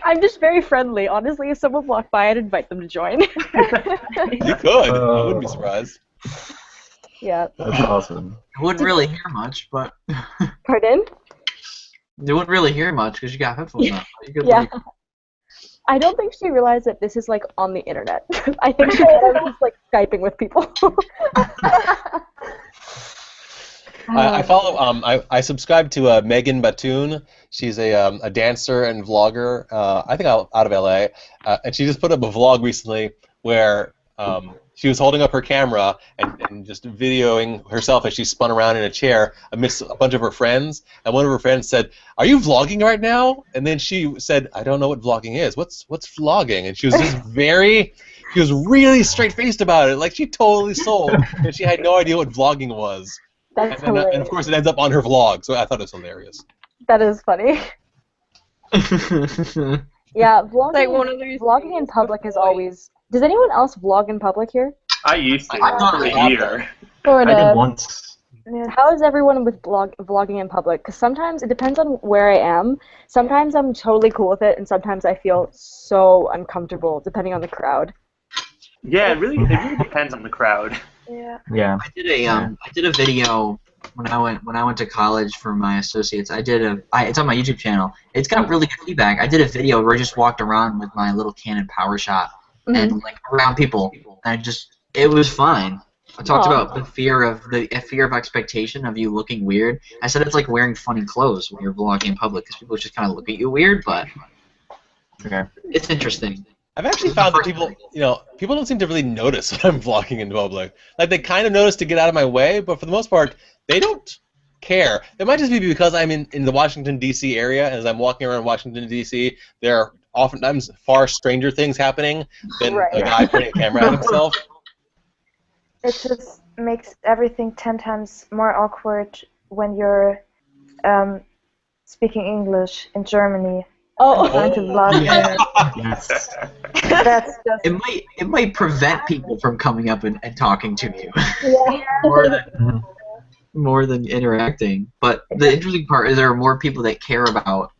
I'm just very friendly. Honestly, if someone walked by, I'd invite them to join. You could. I wouldn't be surprised. Yeah. That's awesome. You wouldn't really hear much, but Pardon? you wouldn't really hear much because you got headphones on. You could, Yeah. like, I don't think she realized that this is like on the internet. I think she thought I was just like Skyping with people. I follow. I subscribe to Megan Batoon. She's a dancer and vlogger. I think out of LA, and she just put up a vlog recently where she was holding up her camera and just videoing herself as she spun around in a chair amidst a bunch of her friends. And one of her friends said, "Are you vlogging right now?" And then she said, "I don't know what vlogging is. What's vlogging?" And she was just she was really straight-faced about it. Like she totally sold, and she had no idea what vlogging was. That's hilarious. And of course, it ends up on her vlog, so I thought it was hilarious. That is funny. Yeah, vlogging, like one of those vlogging in public is always... Does anyone else vlog in public here? I used to I'm not for really a year. I did once. How is everyone with vlogging in public? Because sometimes it depends on where I am. Sometimes I'm totally cool with it, and sometimes I feel so uncomfortable, depending on the crowd. Yeah, it really depends on the crowd. Yeah. Yeah. I did a video when I went to college for my associates. It's on my YouTube channel. It's got really good feedback. I did a video where I just walked around with my little Canon power shot and like around people, and it was fine. I talked about the fear of expectation of you looking weird. I said it's like wearing funny clothes when you're vlogging in public because people just kind of look at you weird, but it's interesting. I've actually found that people don't seem to really notice when I'm vlogging in public. Like they kind of notice to get out of my way, but for the most part, they don't care. It might just be because I'm in the Washington D.C. area, and as I'm walking around Washington D.C., there are oftentimes far stranger things happening than a guy pointing a camera at himself. It just makes everything 10 times more awkward when you're speaking English in Germany. Trying to vlog. Yes. That's just... It might prevent people from coming up and talking to you more than interacting. But the interesting part is there are more people that care about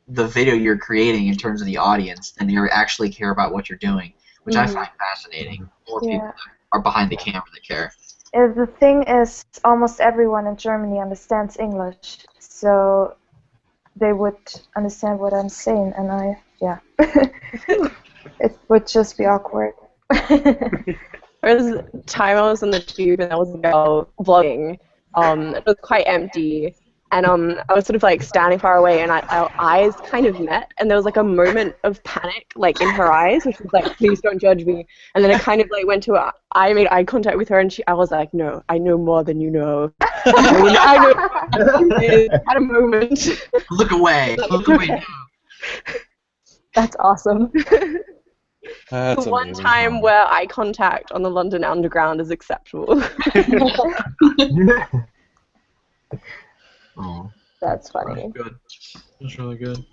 the video you're creating in terms of the audience than you actually care about what you're doing, which I find fascinating. More people that are behind the camera that care. The thing is, almost everyone in Germany understands English, so they would understand what I'm saying, and it would just be awkward. There was a time I was on the tube and I was vlogging. It was quite empty, and I was sort of like standing far away, and our eyes kind of met, and there was like a moment of panic, like in her eyes, which was like, please don't judge me. And then it kind of like went to I made eye contact with her, and I was like, no, I know more than you know. I know. Had a moment. Look away. Look away now. That's awesome. That's the one time where eye contact on the London Underground is acceptable. Oh. That's funny. Good. That's really good.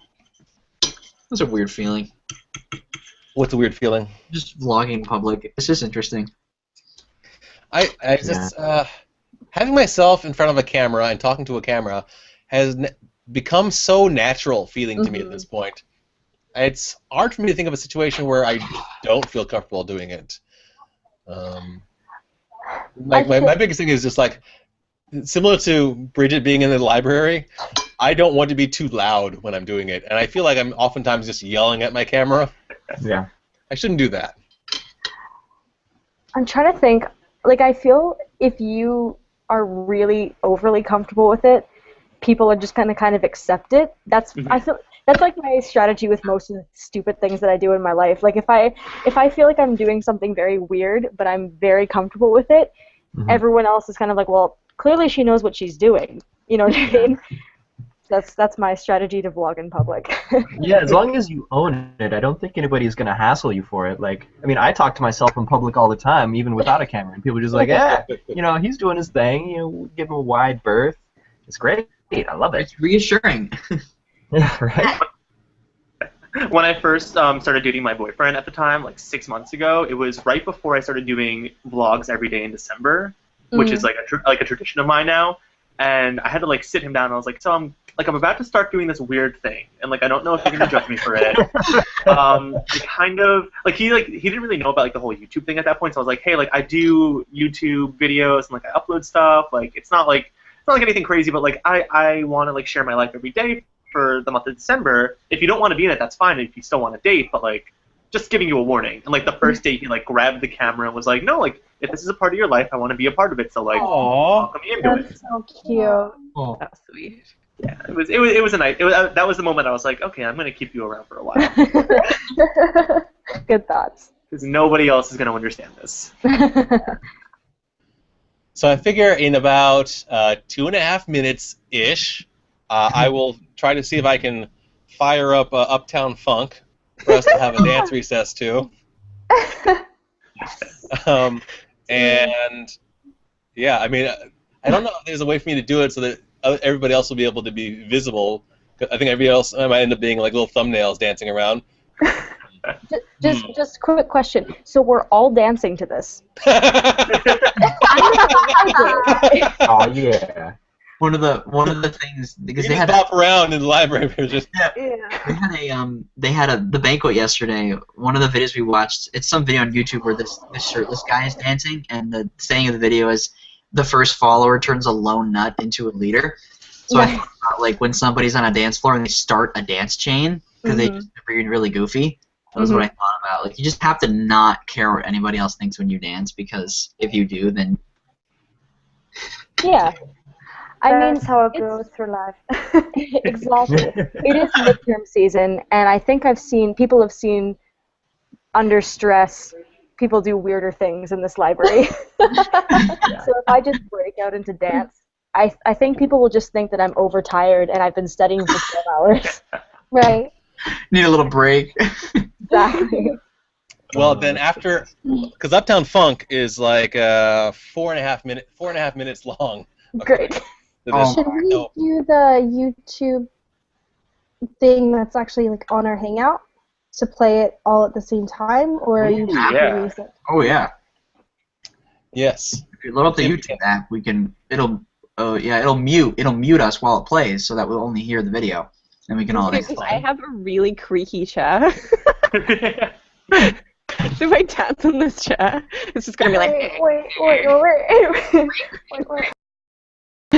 That's a weird feeling. What's a weird feeling? Just vlogging in public. It's just interesting. Having myself in front of a camera and talking to a camera has become so natural feeling to me at this point. It's hard for me to think of a situation where I don't feel comfortable doing it. My biggest thing is just like, similar to Bridget being in the library, I don't want to be too loud when I'm doing it, and I feel like I'm oftentimes just yelling at my camera. Yeah. I shouldn't do that. I'm trying to think. Like, I feel if you are really overly comfortable with it, people are just gonna kind of accept it. I feel that's like my strategy with most of the stupid things that I do in my life. Like, if I feel like I'm doing something very weird, but I'm very comfortable with it, everyone else is kind of like, well, clearly she knows what she's doing. You know what I mean? That's my strategy to vlog in public. Yeah, as long as you own it, I don't think anybody's gonna hassle you for it. Like, I mean, I talk to myself in public all the time, even without a camera, and people are just like, yeah, you know, he's doing his thing. You know, give him a wide berth. It's great. I love it. It's reassuring. Yeah, right. When I first started dating my boyfriend at the time, like 6 months ago, it was right before I started doing vlogs every day in December, which is like a tradition of mine now. And I had to like sit him down. And I was like, so I'm about to start doing this weird thing, and like I don't know if you're gonna judge me for it. He didn't really know about like the whole YouTube thing at that point. So I was like, hey, like I do YouTube videos and like I upload stuff. Like it's not like anything crazy, but like I want to like share my life every day for the month of December. If you don't want to be in it, that's fine. If you still want to date, but like just giving you a warning. And like the first date, he like grabbed the camera and was like, no, like if this is a part of your life, I want to be a part of it. So like, welcome me into it. That's so cute. Oh, that's sweet. Yeah, it was a nice. That was the moment I was like, okay, I'm gonna keep you around for a while. Good thoughts. Because nobody else is gonna understand this. So I figure in about 2.5 minutes-ish, I will try to see if I can fire up Uptown Funk for us to have a dance recess to. And yeah, I mean, I don't know if there's a way for me to do it so that everybody else will be able to be visible. I think everybody else might end up being like little thumbnails dancing around. Just quick question. So we're all dancing to this. Oh yeah. One of the things because they had bop around in the library. Just they had the banquet yesterday. One of the videos we watched, it's some video on YouTube where this shirtless guy is dancing, and the saying of the video is the first follower turns a lone nut into a leader. So I thought about like when somebody's on a dance floor and they start a dance chain because they just are being really goofy. That was what I thought about. Like you just have to not care what anybody else thinks when you dance, because if you do, then yeah. That's how it goes through life. Exactly. It is midterm season, and I think people have seen under stress people do weirder things in this library. So if I just break out into dance, I think people will just think that I'm overtired and I've been studying for 12 hours. Right. Need a little break. Exactly. Well, then after, because Uptown Funk is like 4.5 minutes long. Great. Should we do the YouTube thing that's actually like on our Hangout to play it all at the same time, or are you just gonna use it? Oh yeah. Yes. If you load up the YouTube app, we can. It'll mute us while it plays, so that we'll only hear the video, and we can all. I have a really creaky chair. So if I dance on this chair, it's just gonna be like. Wait.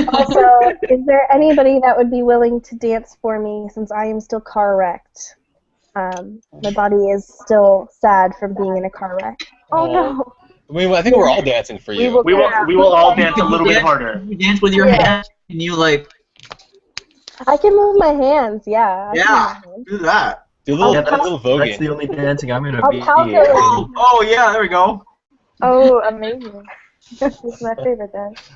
Also, is there anybody that would be willing to dance for me since I am still car wrecked? My body is still sad from being in a car wreck. Oh no. I mean, I think we're all dancing for you. We will all dance a little bit harder. You dance with your hands, and you like. I can move my hands, yeah. Do that. Do a little voguing. That's the only dancing I'm gonna be. Oh yeah, there we go. Oh, amazing. This is my favorite dance.